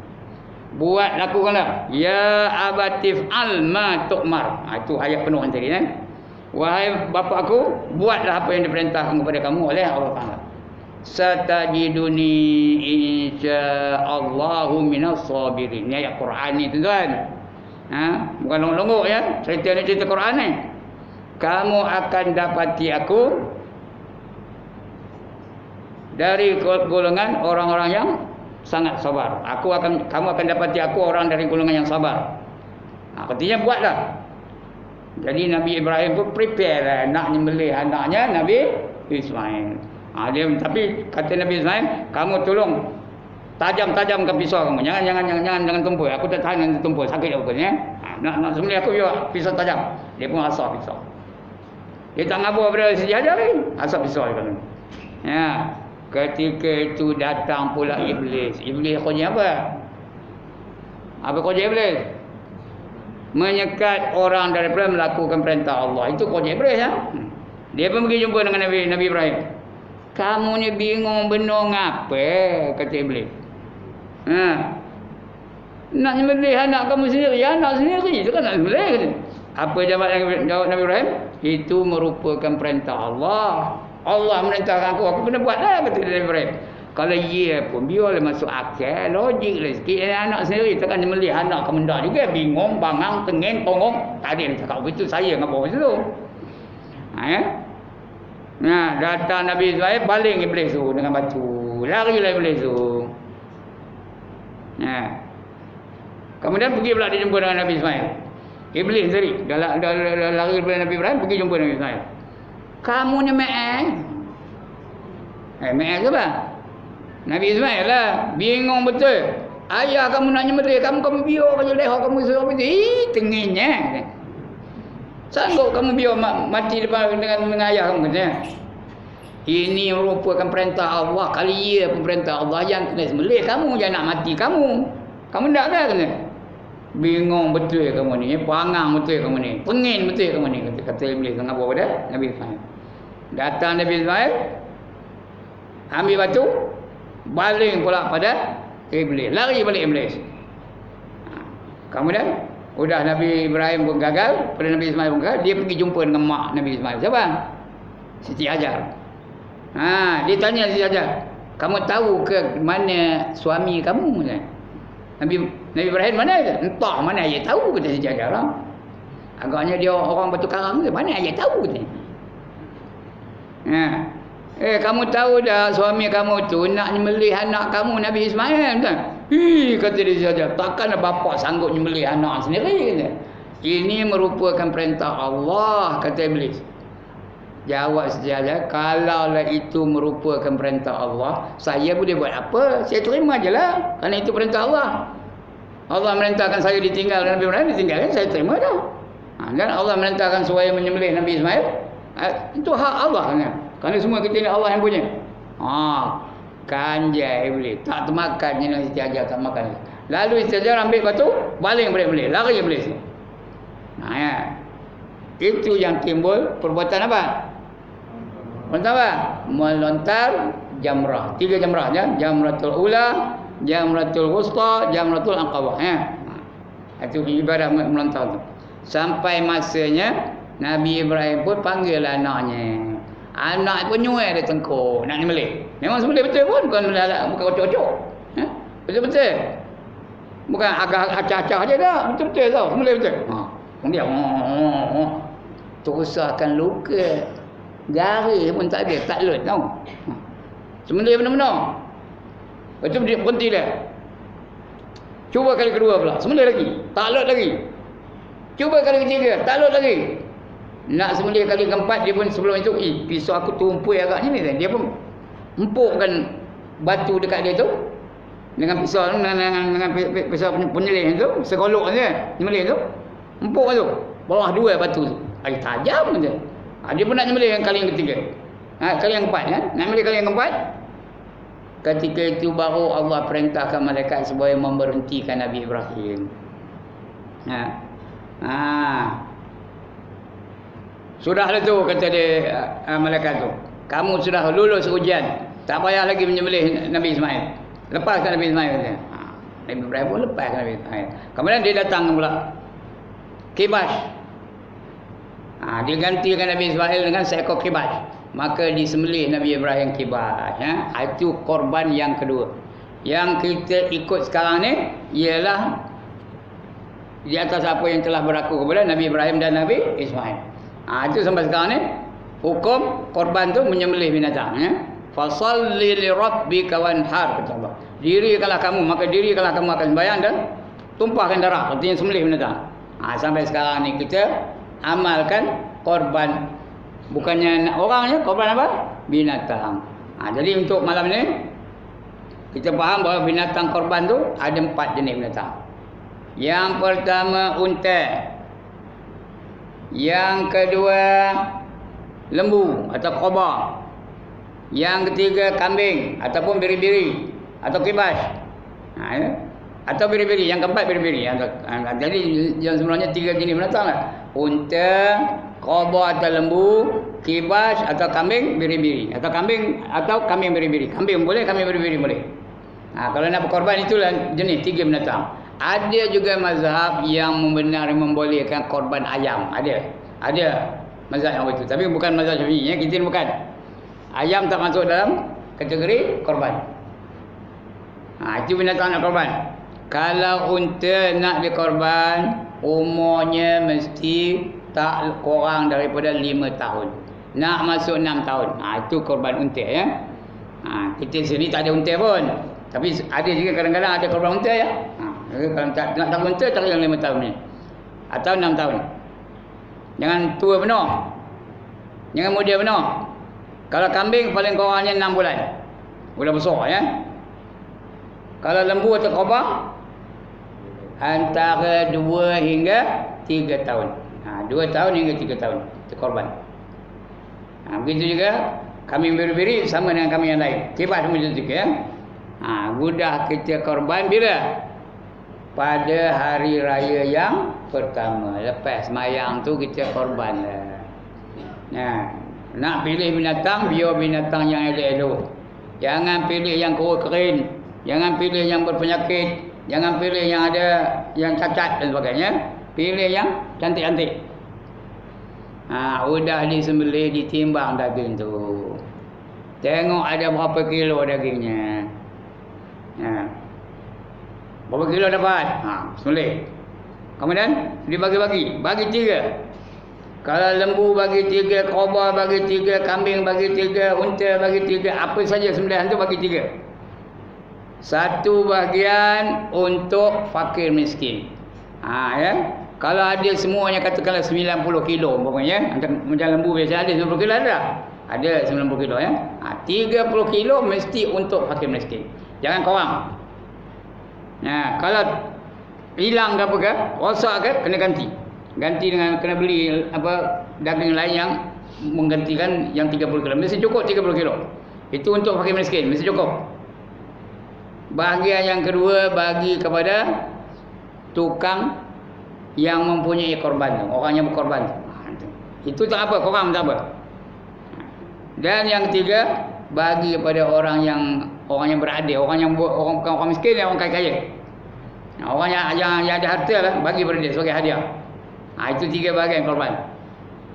Buat, lakukanlah. Ya abatif al ma tu'mar. Itu ayat penuh tadi kan. Wahai bapa aku, buatlah apa yang diperintahkan kepada kamu oleh Allah Taala. Satajiduni insyaallahu minas sabirin. Ini ayat Quran ni tuan. Bukan longgok-longgok ya. Cerita ni cerita Quran ni. Kamu akan dapati aku dari golongan orang-orang yang sangat sabar. Kamu akan dapati aku orang dari golongan yang sabar. Artinya buatlah. Jadi Nabi Ibrahim pun prepare lah nak menyembelih anaknya Nabi Ismail. Tapi kata Nabi Ismail, kamu tolong tajam-tajamkan pisau kamu. Jangan tumpul. Aku tak tahan dengan tumpul, sakit aku ya. Nak sembelih aku juga pisau tajam. Dia pun asap pisau. Dia tak ngabur pada sejadah lagi. Asap pisau dia kata. Ya. Ketika itu datang pula iblis. Iblis kerja apa? Apa kerja iblis? menyekat orang daripada melakukan perintah Allah. Itu konsep Iblis ya. Dia pun pergi jumpa dengan Nabi Ibrahim. Kamu ni bingung benar ngapa, kata Iblis. Nak sembelih anak kamu sendiri, anak sendiri itu kan nak sembelih. Apa jawab Nabi Ibrahim? Itu merupakan perintah Allah. Allah merintahkan aku kena buatlah, kata Nabi Ibrahim. Kalau ia pun biarlah masuk akal, logik lah sikit. Anak sendiri takkan sembelih anak kamu dah juga bingung, bangang, tengeng, tongong. Tak ada yang cakap begitu, saya ngapa begitu. Nah, datang Nabi Ismail, baling Iblis tu dengan batu. Larilah Iblis tu. Nah. Kemudian pergi pula dia jumpa dengan Nabi Ismail. Iblis sendiri dah lari daripada Nabi Ibrahim, pergi jumpa Nabi Ismail. Kamu ni me'eh. Me'eh ke apa? Nabi Ismail lah, bingung betul. Ayah kamu nak nyembelih, kamu biar je leher kamu suruh begitu. Tenginya. Sanggup kamu biar mati depan dengan ayah kamu katanya. Ini merupakan perintah Allah. Kali ia pun perintah Allah yang kena sembelih kamu, jangan nak mati kamu. Kamu tak ada kena. Bingung betul kamu ni, pangang betul kamu ni, pengin betul kamu ni, kata Iblis dengan apa pada Nabi Ismail. Datang Nabi Ismail, ambil batu, baling pula pada Iblis, lari balik Iblis. Kemudian udah Nabi Ibrahim pun gagal, pada Nabi Ismail pun gagal, dia pergi jumpa dengan mak Nabi Ismail. Siapa? Siti Hajar. Dia tanya Siti Hajar, kamu tahu ke mana suami kamu? Nabi Ibrahim mana? Entah mana ayah tahu, kata Siti Hajar lah. Agaknya dia orang Batu Karang ke, mana ayah tahu kata. Kamu tahu dah suami kamu tu nak nyembelih anak kamu Nabi Ismail kan? Kata dia saja, takkan bapa sanggup nyembelih anak sendiri kata. Ini merupakan perintah Allah, kata Iblis. Jawab saja, kalaulah itu merupakan perintah Allah, saya boleh buat apa? Saya terima je lah, kerana itu perintah Allah. Allah merintahkan saya ditinggal Nabi Ibrahim, ditinggalkan, saya terima dah. Dan Allah merintahkan supaya menyembelih Nabi Ismail, itu hak Allah kan? Kerana semua kita ni Allah yang punya. Kanjai Iblis, tak termakan je nak Siti Hajar, tak makan. Lalu Siti Hajar ambil batu, baling Iblis, lari Iblis. Itu yang timbul perbuatan apa? Pertama, melontar jamrah. 3 jamrah ya. Jamratul ula, jamratul wusta, jamratul aqabah ya. Itu ibadah melontar tu. Sampai masanya Nabi Ibrahim pun panggil anaknya. Anak pun nyuai dia tengkuk nak nyembelih. Memang sembelih betul pun, bukan ocok-ocok. Betul-betul. Bukan agak acah-acah je dah. Betul-betul tau, sembelih betul. Kemudian terusahkan luka. Garis pun tak ada, tak lut tau. Sembelih benar-benar. Lepas tu dia berhenti dia. Cuba kali kedua pula, sembelih lagi, tak lut lagi. Cuba kali ketiga, tak lut lagi. Nak sembelih kali keempat, dia pun sebelum itu, pisau aku tumpui agaknya ni. Dia pun empukkan batu dekat dia tu dengan pisau dengan pisau penyelih tu, segolok saja, sembelih tu. Empuk tu, bawah 2 batu tu. Tajam je. Dia pun nak nyembelih yang kali yang ketiga. Kali yang keempat kan? Nak nyembelih kali yang keempat. Ketika itu baru Allah perintahkan malaikat supaya memberhentikan Nabi Ibrahim. Sudahlah tu, kata dia malaikat tu. Kamu sudah lulus ujian. Tak payah lagi menyembelih Nabi Ismail. Lepaskan Nabi Ismail kata. Nabi Ibrahim pun lepaskan Nabi Ismail. Kemudian dia datang pula. Kibas. Dia gantikan Nabi Ismail dengan seekor kibas. Maka disembelih Nabi Ibrahim kibas. Itu korban yang kedua. Yang kita ikut sekarang ni ialah di atas apa yang telah berlaku kepada Nabi Ibrahim dan Nabi Ismail. Itu sampai sekarang ni hukum korban tu menyembelih binatang. Fasalli li rabbika wanhar, kata Allah. Dirikanlah kamu, maka dirikanlah kamu akan sembahyang dan tumpahkan darah, artinya sembelih binatang. Sampai sekarang ni kita amalkan korban, bukannya orangnya, korban apa? Binatang. Jadi untuk malam ni kita faham bahawa binatang korban tu ada 4 jenis binatang. Yang pertama unta. Yang kedua lembu atau kobra. Yang ketiga kambing ataupun biri-biri atau kibas. Atau biri-biri, yang keempat biri-biri. Jadi yang sebenarnya 3 jenis binatang lah. Unta, kobra atau lembu, kibas atau kambing biri-biri. Atau kambing biri-biri. Kambing boleh, kambing biri-biri boleh. Kalau nak berkorban itulah jenis 3 binatang. Ada juga mazhab yang membolehkan korban ayam. Ada mazhab yang begitu. Tapi bukan mazhab Syafi'i, ya. Kita bukan. Ayam tak masuk dalam kategori korban. Itu binatang nak korban. Kalau unta nak dikorban, umurnya mesti tak kurang daripada 5 tahun. Nak masuk 6 tahun. Itu korban unta, ya. Kita sini tak ada unta pun. Tapi ada juga kadang-kadang ada korban unta, ya. Kalau nak unta, cari yang 5 tahun ni. Atau 6 tahun. Jangan tua penuh. Jangan muda penuh. Kalau kambing paling kurangnya 6 bulan. Bulan besar, ya. Kalau lembu atau kobra antara 2 hingga 3 tahun. 2 tahun hingga 3 tahun itu korban. Begitu juga kambing biri-biri sama dengan kambing yang lain. Kibas semua itu juga, ya. Mudah kita korban bila? Pada hari raya yang pertama. Lepas sembahyang tu kita korban lah. Nak pilih binatang, biar binatang yang elok-elok. Jangan pilih yang kering, jangan pilih yang berpenyakit, jangan pilih yang ada yang cacat dan sebagainya. Pilih yang cantik-cantik. Udah disembelih, ditimbang daging tu. Tengok ada berapa kilo dagingnya. Berapa kilo dapat? Sembelih. Kemudian dibagi-bagi, bagi 3. Kalau lembu bagi 3, kobra bagi 3, kambing bagi 3, unta bagi 3, apa saja sembelihan tu bagi 3. 1 bahagian untuk fakir miskin. Ya. Kalau ada semuanya katakanlah 90 kilo umpamanya, macam lembu biasa ada 90 kilo ada. Ada 90 kilo, ya. 30 kilo mesti untuk fakir miskin. Jangan kurang. Kalau hilang ke apa ke, rosak ke, kena ganti. Ganti dengan kena beli daging lain yang menggantikan yang 30 kilo. Mesti cukup 30 kilo. Itu untuk fakir miskin, mesti cukup. Bahagian yang kedua bagi kepada tukang yang mempunyai korban tu, orang yang berkorban tu. Itu tak apa, kurang tak apa. Dan yang ketiga bagi kepada orang yang beradil, orang bukan orang miskin, orang kaya. Orang yang ada harta lah, bagi pada dia sebagai hadiah. Itu 3 bahagian korban.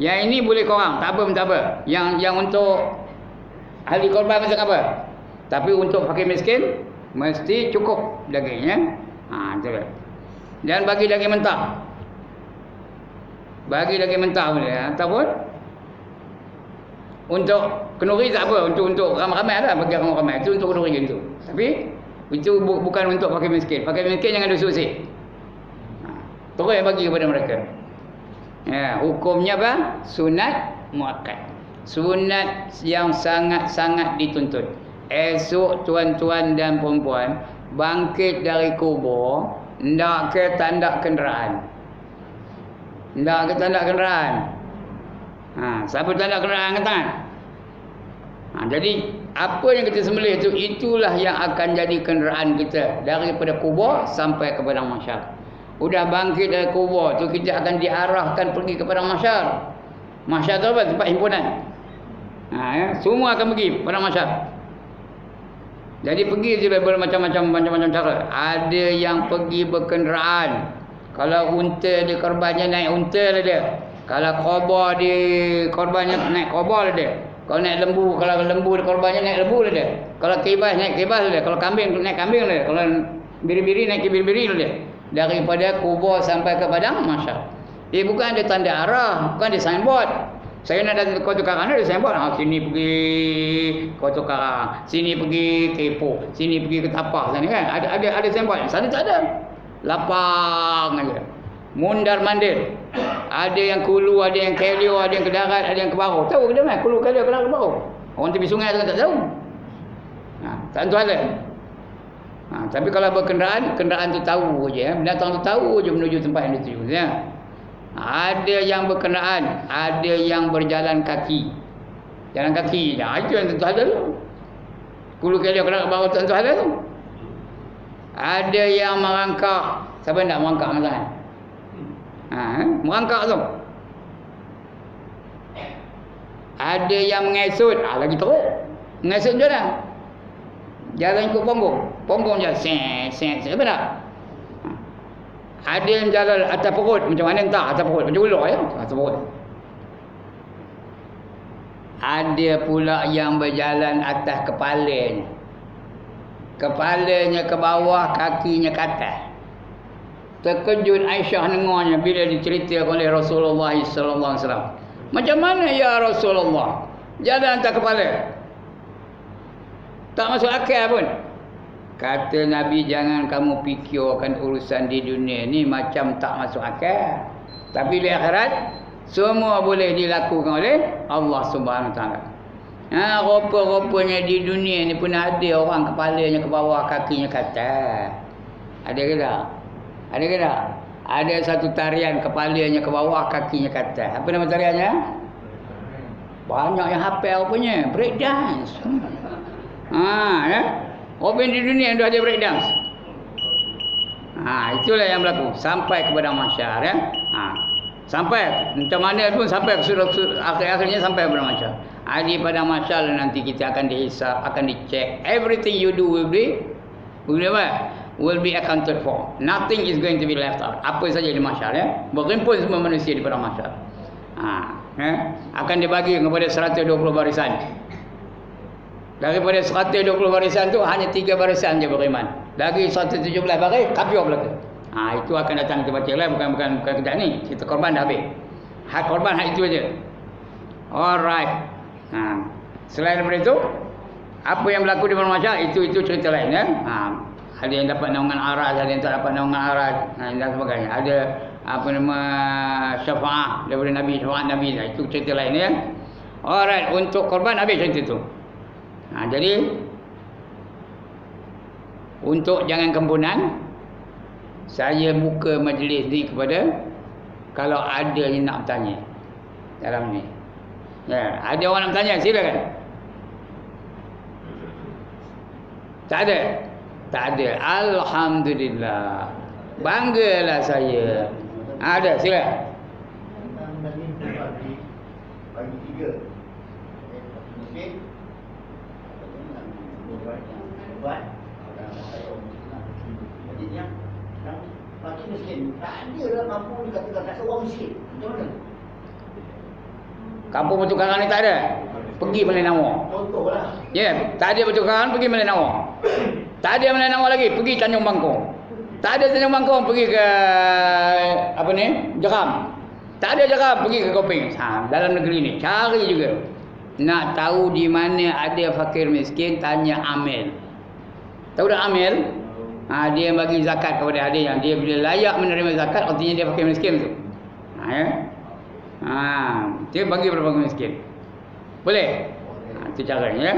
Yang ini boleh kurang, tak apa. Yang untuk ahli korban macam apa? Tapi untuk fakir miskin mesti cukup dagingnya. Itulah. Dan bagi daging mentah. Bagi daging mentah boleh, ataupun untuk kenduri tak apa, untuk ramai-ramai lah, bagi ramai-ramai itu untuk kenduri gitu. Tapi itu bukan untuk fakir miskin. Fakir miskin jangan disusik. Terus bagi kepada mereka. Hukumnya apa? Sunat muakkad. Sunat yang sangat-sangat dituntut. Esok tuan-tuan dan puan-puan bangkit dari kubur, hendak ke tandak kenderaan. Siapa tandak kenderaan angkat tangan. Jadi apa yang kita sembelih itu, itulah yang akan jadi kenderaan kita daripada kubur sampai ke padang mahsyar. Udah bangkit dari kubur tu, kita akan diarahkan pergi ke padang mahsyar. Mahsyar tu apa? Tempat himpunan. Semua akan pergi padang mahsyar. Jadi pergi je bermacam-macam cara. Ada yang pergi berkenderaan. Kalau unta di korbannya naik unta lah dia. Kalau kobra di korbannya naik kobra lah dia. Kalau lembu di korbannya naik lembu lah dia. Kalau kibas naik kibas lah dia. Kalau kambing naik kambing lah dia. Kalau biri-biri naik biri-biri lah dia. Daripada kubur sampai ke padang mahsyar. Bukan ada tanda arah, bukan ada signboard. Saya nak datang ke Kota Karang, ada signboard. Sini pergi Kota Karang, sini pergi Kepo, sini pergi ke Tapak sana kan. Ada signboard. Sana tak ada. Lapang aja. Mundar mandir. Ada yang Kulu, ada yang Kelio, ada yang ke darat, ada yang ke bawah. Tahu ke mana? Kulu, Kelio, ke darat, ke bawah. Orang tepi sungai tak tahu. Tak tentu ada. Tapi kalau berkenderaan, kenderaan tu tahu je. Binatang tu tahu je menuju tempat yang dituju. Ya. Ada yang berkenderaan, ada yang berjalan kaki. Jalan kaki. Itu yang tentu ada tu. Kulu Kelio, ke darat, ke bawah tentu ada tu. Ada yang merangkak. Siapa nak merangkak masalah? Merangkak tu. Ada yang mengesut. Lagi teruk. Mengesut je dah. Jalan ikut punggung. Punggung je. Sen. Siapa tak? Ada yang jalan atas perut. Macam mana entah atas perut. Macam ulur ya. Atas perut. Ada pula yang berjalan atas kepalanya. Kepalanya ke bawah, kakinya ke atas. Terkejut Aisyah dengarnya bila diceritakan oleh Rasulullah sallallahu alaihi wasallam. Macam mana ya Rasulullah? Jalan atas kepala. Tak masuk akal pun. Kata Nabi, jangan kamu fikirkan urusan di dunia ni macam tak masuk akal. Tapi di akhirat semua boleh dilakukan oleh Allah Subhanahu Wa Taala. Rupa-rupanya di dunia ni pun ada orang kepalanya ke bawah, kakinya ke atas. Ada ke tak? Ada ke tak? Ada satu tarian kepalanya ke bawah, kakinya ke atas. Apa nama tariannya? Banyak yang hafal punya. Breakdance. Ya. Orang di dunia yang ada breakdance. Itulah yang berlaku. Sampai kepada mahsyar ya. Sampai macam mana pun sampai ke akhir-akhirnya sampai kepada mahsyar. Di pada mahsyar nanti kita akan dihisap, akan dicek. Everything you do will be accounted for. Nothing is going to be left out. Apa saja di mahsyar ya. Berhimpun semua manusia di pada mahsyar. Akan dibagi kepada 120 barisan. Daripada 120 barisan tu hanya 3 barisan je beriman. Lagi 117 baris kafir belaka. Itu akan datang kita baca lah, bukan kejap ni. Kita korban dah habis. Hak korban hak itu aja. Alright. Selain daripada itu, apa yang berlaku di masyarakat itu cerita lain ya. Ada yang dapat naungan aras, ada yang tak dapat naungan aras, dan sebagainya. Ada apa nama syafaat daripada Nabi, syafaat Nabi, itu cerita lain ya. Alright, untuk korban habis cerita itu. Jadi untuk jangan kempunan, saya buka majlis ni kepada kalau ada yang nak bertanya dalam ni. Ya, ada orang nak bertanya, silakan. Tak ada? Tak ada. Alhamdulillah. Banggalah saya. Ada, silakan. Bagi 3. Buat yang fakir miskin tak ada dalam kampung ni kata orang miskin. Macam mana? Kampung pertukaran ni tak ada. Pergi Malay Nawar. Contohlah. Ya, tak ada pertukaran, pergi Malay Nawar. Tak ada Malay Nawar lagi, pergi Tanjung Bangkong. Tak ada Tanjung Bangkong, pergi ke apa ni? Jeram. Tak ada Jeram, pergi ke Koping. Dalam negeri ni cari juga. Nak tahu di mana ada fakir miskin, tanya Amil. Tahu tak Amil? Dia bagi zakat kepada ada yang dia bila layak menerima zakat, artinya dia fakir miskin tu. Dia bagi kepada fakir miskin. Boleh? Itu caranya ya.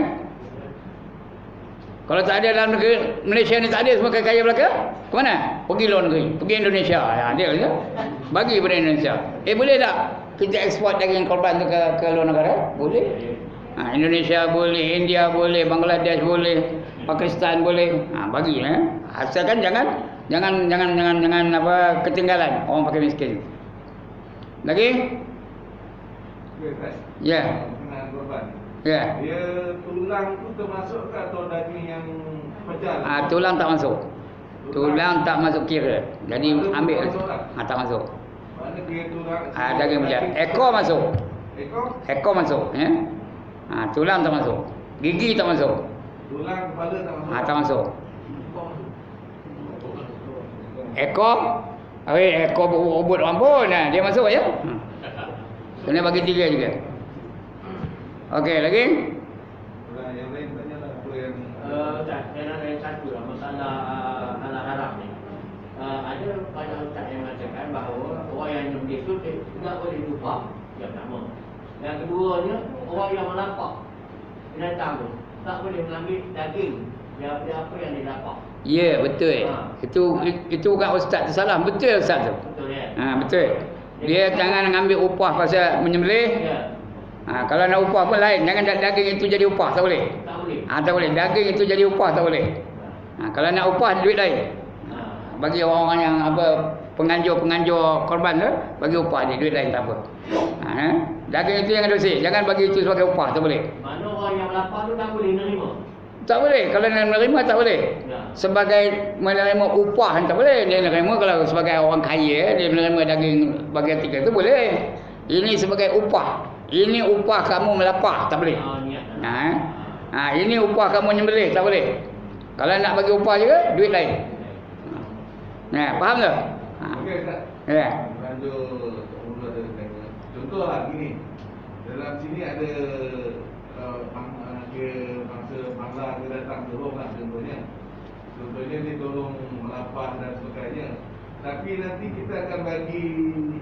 Kalau tak ada dalam negeri Malaysia ni, tak ada semua kaya belaka, ke mana? Pergi luar negeri, pergi Indonesia. Dia kata bagi kepada Indonesia. Boleh tak kita ekspor daging korban tu ke luar negara? Boleh. Indonesia boleh, India boleh, Bangladesh boleh, Pakistan boleh. Bagi asalkan jangan apa ketinggalan orang fakir miskin. Lagi? Ya. Ya. Dia tulang tu termasuk ke atau daging yang pecah? Tulang tak masuk. Tulang tak masuk kira. Jadi ambil tak masuk. Mana kira tulang? Daging pecah. Ekor masuk. Ekor masuk ya. Tulang tak masuk. Gigi tak masuk. Tulang kepala tak masuk. Tak masuk. Ekor ekor ubut rambut dia masuk ya. Kena bagi 3 juga. Okey, lagi? Yang lain tanyalah apa yang Ustaz, saya nak tanya satu lah masalah halal haram ni. Ada banyak ustaz yang mengatakan bahawa orang yang menyesut tidak boleh lupa. Yang pertama. Yang keduanya, orang yang melapak binatang tu tak boleh mengambil daging daripada apa yang dia lapak. Ya, betul. Itu bukan ustaz tu salah. Betul ustaz tu. Betul ya? Betul. Dia jangan ambil upah pasal menyembelih. Ya. Kalau nak upah pun lain. Jangan daging itu jadi upah, tak boleh. Tak boleh. Tak boleh. Daging itu jadi upah, tak boleh. Kalau nak upah duit lain. Bagi orang-orang yang penganjur-penganjur korban tu, bagi upah dia, duit lain tak apa. Daging itu yang dosa. Jangan bagi itu sebagai upah, tak boleh. Mana orang yang lapar tu tak boleh nerima? Tak boleh. Kalau nak menerima tak boleh. Sebagai menerima upah tak boleh. Dia menerima kalau sebagai orang kaya, dia menerima daging bagian 3 tu boleh. Ini sebagai upah. Ini upah kamu melapar, tak boleh. Ini upah kamu nyembelih, tak boleh. Kalau nak bagi upah juga, duit lain. Faham tak? Okey, Ustaz. Ya. Contohlah gini. Dalam sini ada bangsa dia datang tolonglah contohnya. Contohnya dia tolong melapar dan sebagainya. Tapi nanti kita akan bagi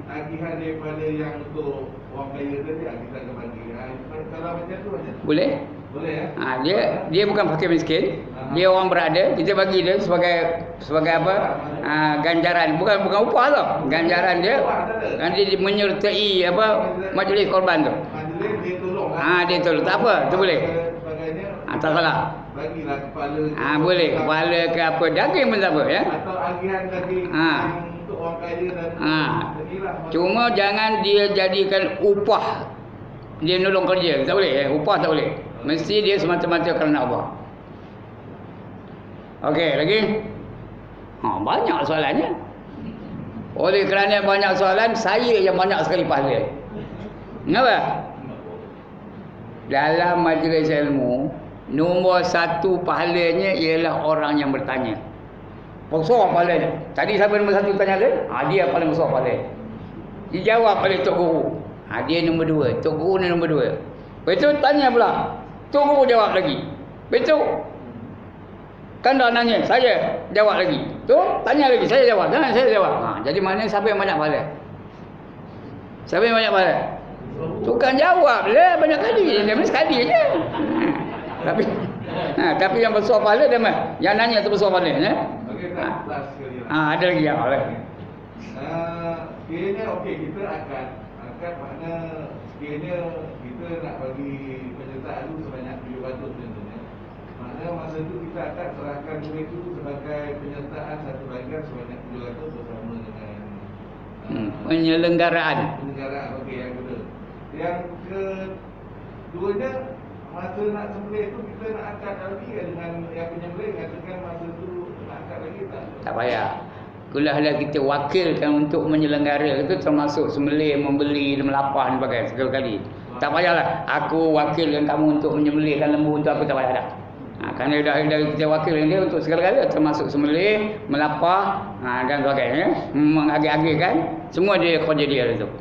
agihan daripada yang untuk orang kaya tadi, kita akan bagi. Kalau macam tu macam Boleh? boleh ya? Dia bukan fakir miskin. Dia orang berada, kita bagi dia sebagai apa? Ganjaran, bukan upah tau. Ganjaran dia nanti menyertai apa majlis korban tu. Majlis dia tolong. Dia tolong. Tak apa, tu boleh. Tak salah. Bagilah kepala. Boleh, kepala ke apa, daging pun tak apa ya. Atau agihan daging yang untuk orang kaya dan inilah. Cuma jangan dia jadikan upah. Dia nolong kerja, tak boleh. Upah tak boleh. Mesti dia semata-mata kerana Allah. Okey, lagi? Banyak soalannya. Oleh kerana banyak soalan, saya yang banyak sekali pahala. Kenapa? Dalam majlis ilmu, nombor 1 pahalanya ialah orang yang bertanya. Besar pahalanya. Tadi siapa nombor 1 tanya dia? Dia paling besar pahalanya. Dijawab oleh Tok Guru. Dia nombor 2. Tok Guru ni nombor 2. Betul tanya pula. Tok Guru jawab lagi. Betul. Kan dah nanya, saya jawab lagi. Tu tanya lagi, saya jawab. Jangan saya jawab. Jadi mana siapa yang banyak pahala? Siapa yang banyak pahala? Tukang jawab lah banyak kali. Dia mesti sekali je. Tapi yang besar pahala dia mah. Yang nanya tu besar pahala ya. Okey, last sekali. Ada lagi yang oleh. Sekiranya okey, kita akad makna sekiranya kita nak bagi penyertaan tu sebanyak 700 contohnya. Makna masa tu kita akan serahkan duit tu sebagai penyertaan satu bahagian sebanyak 700 bersama dengan penyelenggaraan. Okey, yang kedua. Yang keduanya, masa nak sembelih tu kita nak akad lagi dengan yang penyembelih, katakan masa tu nak akad lagi tak? Tak payah. Kulahlah kita wakilkan untuk menyelenggara itu termasuk sembelih, membeli, melapah dan sebagainya segala kali. Tak payahlah aku wakilkan kamu untuk menyembelihkan lembu untuk aku, tak payah dah. Kerana dah kita wakilkan dia untuk segala kali termasuk sembelih, melapah dan sebagainya, mengagih-agihkan, semua dia kerja dia itu.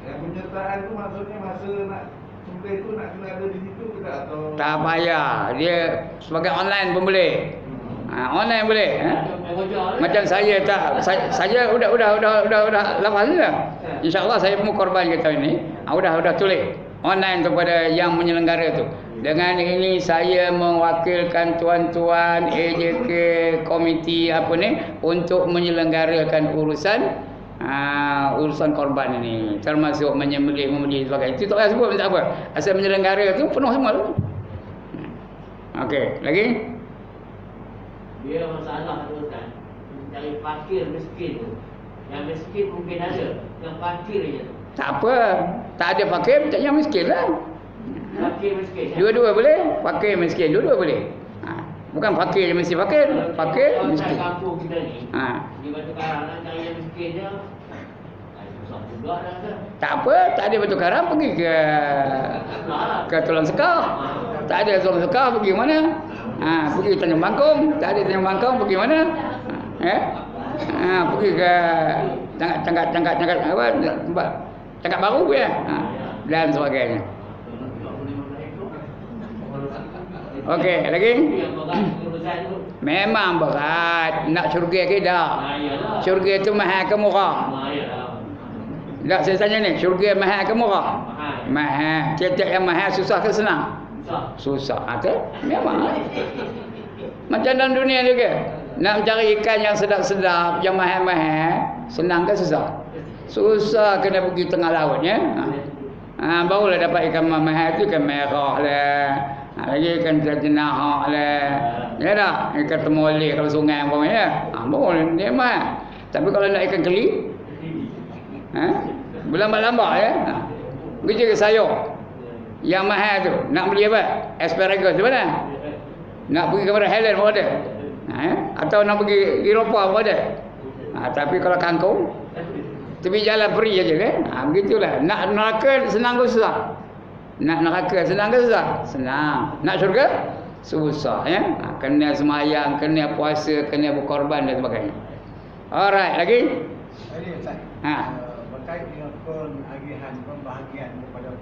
Yang penyertaan tu maksudnya masa nak sembelih tu nak kena ada di situ ke tak, atau tak payah. Dia sebagai online pun boleh. Online boleh. Macam saya tak, saya udah lepas ni dah. InsyaAllah saya pun korban kita ini. Udah tulis online kepada yang menyelenggara tu. Dengan ini saya mewakilkan tuan-tuan AJK komiti apa ni untuk menyelenggarakan urusan korban ini, termasuk menyembelih, membeli sebagainya. Itu tak payah sebut, tak apa. Asal menyelenggara tu penuh semua tu. Okey, lagi? Dia masalah tu kan, dari fakir miskin tu. Yang miskin mungkin ada, yang fakir je tu. Tak apa. Tak ada fakir, tak yang miskin lah. Fakir miskin. Dua-dua boleh. Fakir miskin, dua-dua boleh. Bukan fakir je mesti fakir. Fakir miskin. Kalau kampung kita ni, di Batu Karang nak cari yang miskin je, susah juga dah kan. Tak apa, tak ada Batu Karang, pergi ke Tulang Sekar. Tak ada Tulang Sekar, pergi mana? Pergi Tanjung Bangkong. Tak ada Tanjung Bangkong, pergi mana? Pergi ke Tangkap Baru ya. Dan sebagainya. Okey, lagi? Memang berat. Nak syurga ke tak? Syurga tu mahal ke murah? Tak, saya tanya ni, syurga mahal ke murah? Mahal. Tiap-tiap yang mahal susah ke senang? Susah. Memang. Macam dalam dunia juga. Nak mencari ikan yang sedap-sedap, yang mahal-mahal, senang ke susah? Susah, kena pergi tengah laut ya. Barulah dapat ikan mahal tu, ikan merah lah. Lagi ikan jenahak lah. Ya dah, ikan temoleh kalau sungai umpamanya. Boleh dia mah. Tapi kalau nak ikan keli, berlambak-lambak ya. Begitu ke sayur. Yang mahal tu, nak beli apa? Asparagus tu mana? Nak pergi kepada Highland pun ada. Atau nak pergi Eropah pun ada. Tapi kalau kangkung, tepi jalan free aja kan? Begitulah. Nak neraka senang ke susah? Nak neraka senang ke susah? Senang. Nak syurga? Susah ya. Kena semayang, kena puasa, kena berkorban dan sebagainya. Alright, lagi? Jadi Ustaz, berkait dengan penagihan pembahagian kepada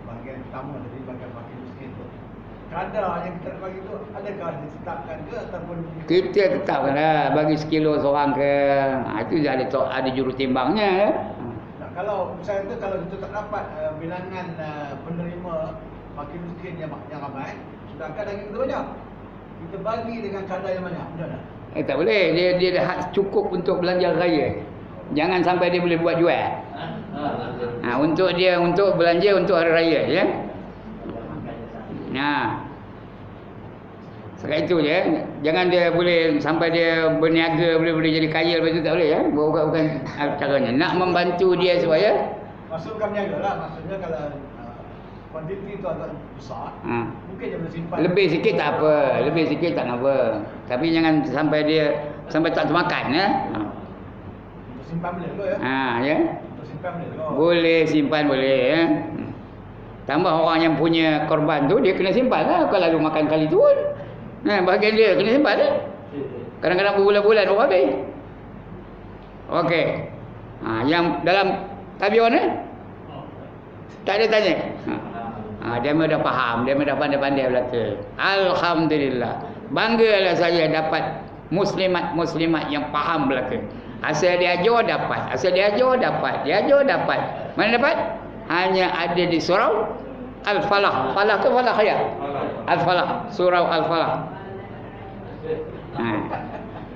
bahagian pertama tadi, bahagian fakir miskin tu, kadar yang kita nak bagi tu adakah ditetapkan ke ataupun Kita tetapkan lah, bagi sekilo seorang ke. Itu ada jurutimbangnya ya. Nah, kalau misalnya tu kalau kita tak dapat bilangan penerima fakir miskin yang ramai, sedangkan daging kita banyak, kita bagi dengan kadar yang banyak, betul tak? Tak boleh. Dia dah hak cukup untuk belanja raya. Jangan sampai dia boleh buat jual. Untuk belanja untuk hari raya ya. Sekarang itu je. Jangan dia boleh sampai dia berniaga boleh jadi kaya lepas itu tak boleh ya. Bukan caranya. Nak membantu dia supaya Maksud bukan berniaga lah. Maksudnya kalau kuantiti tu agak besar, mungkin dia boleh simpan. lebih sikit tak apa. Lebih sikit tak apa. Tapi jangan sampai tak termakan ya. Untuk simpan boleh dulu ya. Ya. Untuk simpan boleh dulu. Boleh simpan boleh ya. Tambah orang yang punya korban tu dia kena simpan lah. Kalau lalu makan kali tu pun. Bahagian dia kena simpan lah. Kadang-kadang berbulan-bulan orang habis. Okey. Yang dalam tabion ni tak ada tanya. Dia memang dah faham, dia memang dah pandai-pandai belaka. Alhamdulillah. Banggalah saya dapat muslimat yang faham belaka. Asal dia ajar dapat, Dia ajar dapat. Mana dapat? Hanya ada di surau Al-Falah. Falah ke Falah ya? Al-Falah, surau Al-Falah.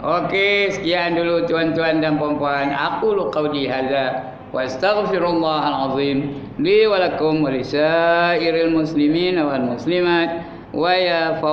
Okey, sekian dulu tuan-tuan dan puan-puan. Aqulu qauli hadza wa astaghfirullahal azim li wa lakum wa lisairil muslimin wal muslimat wa ya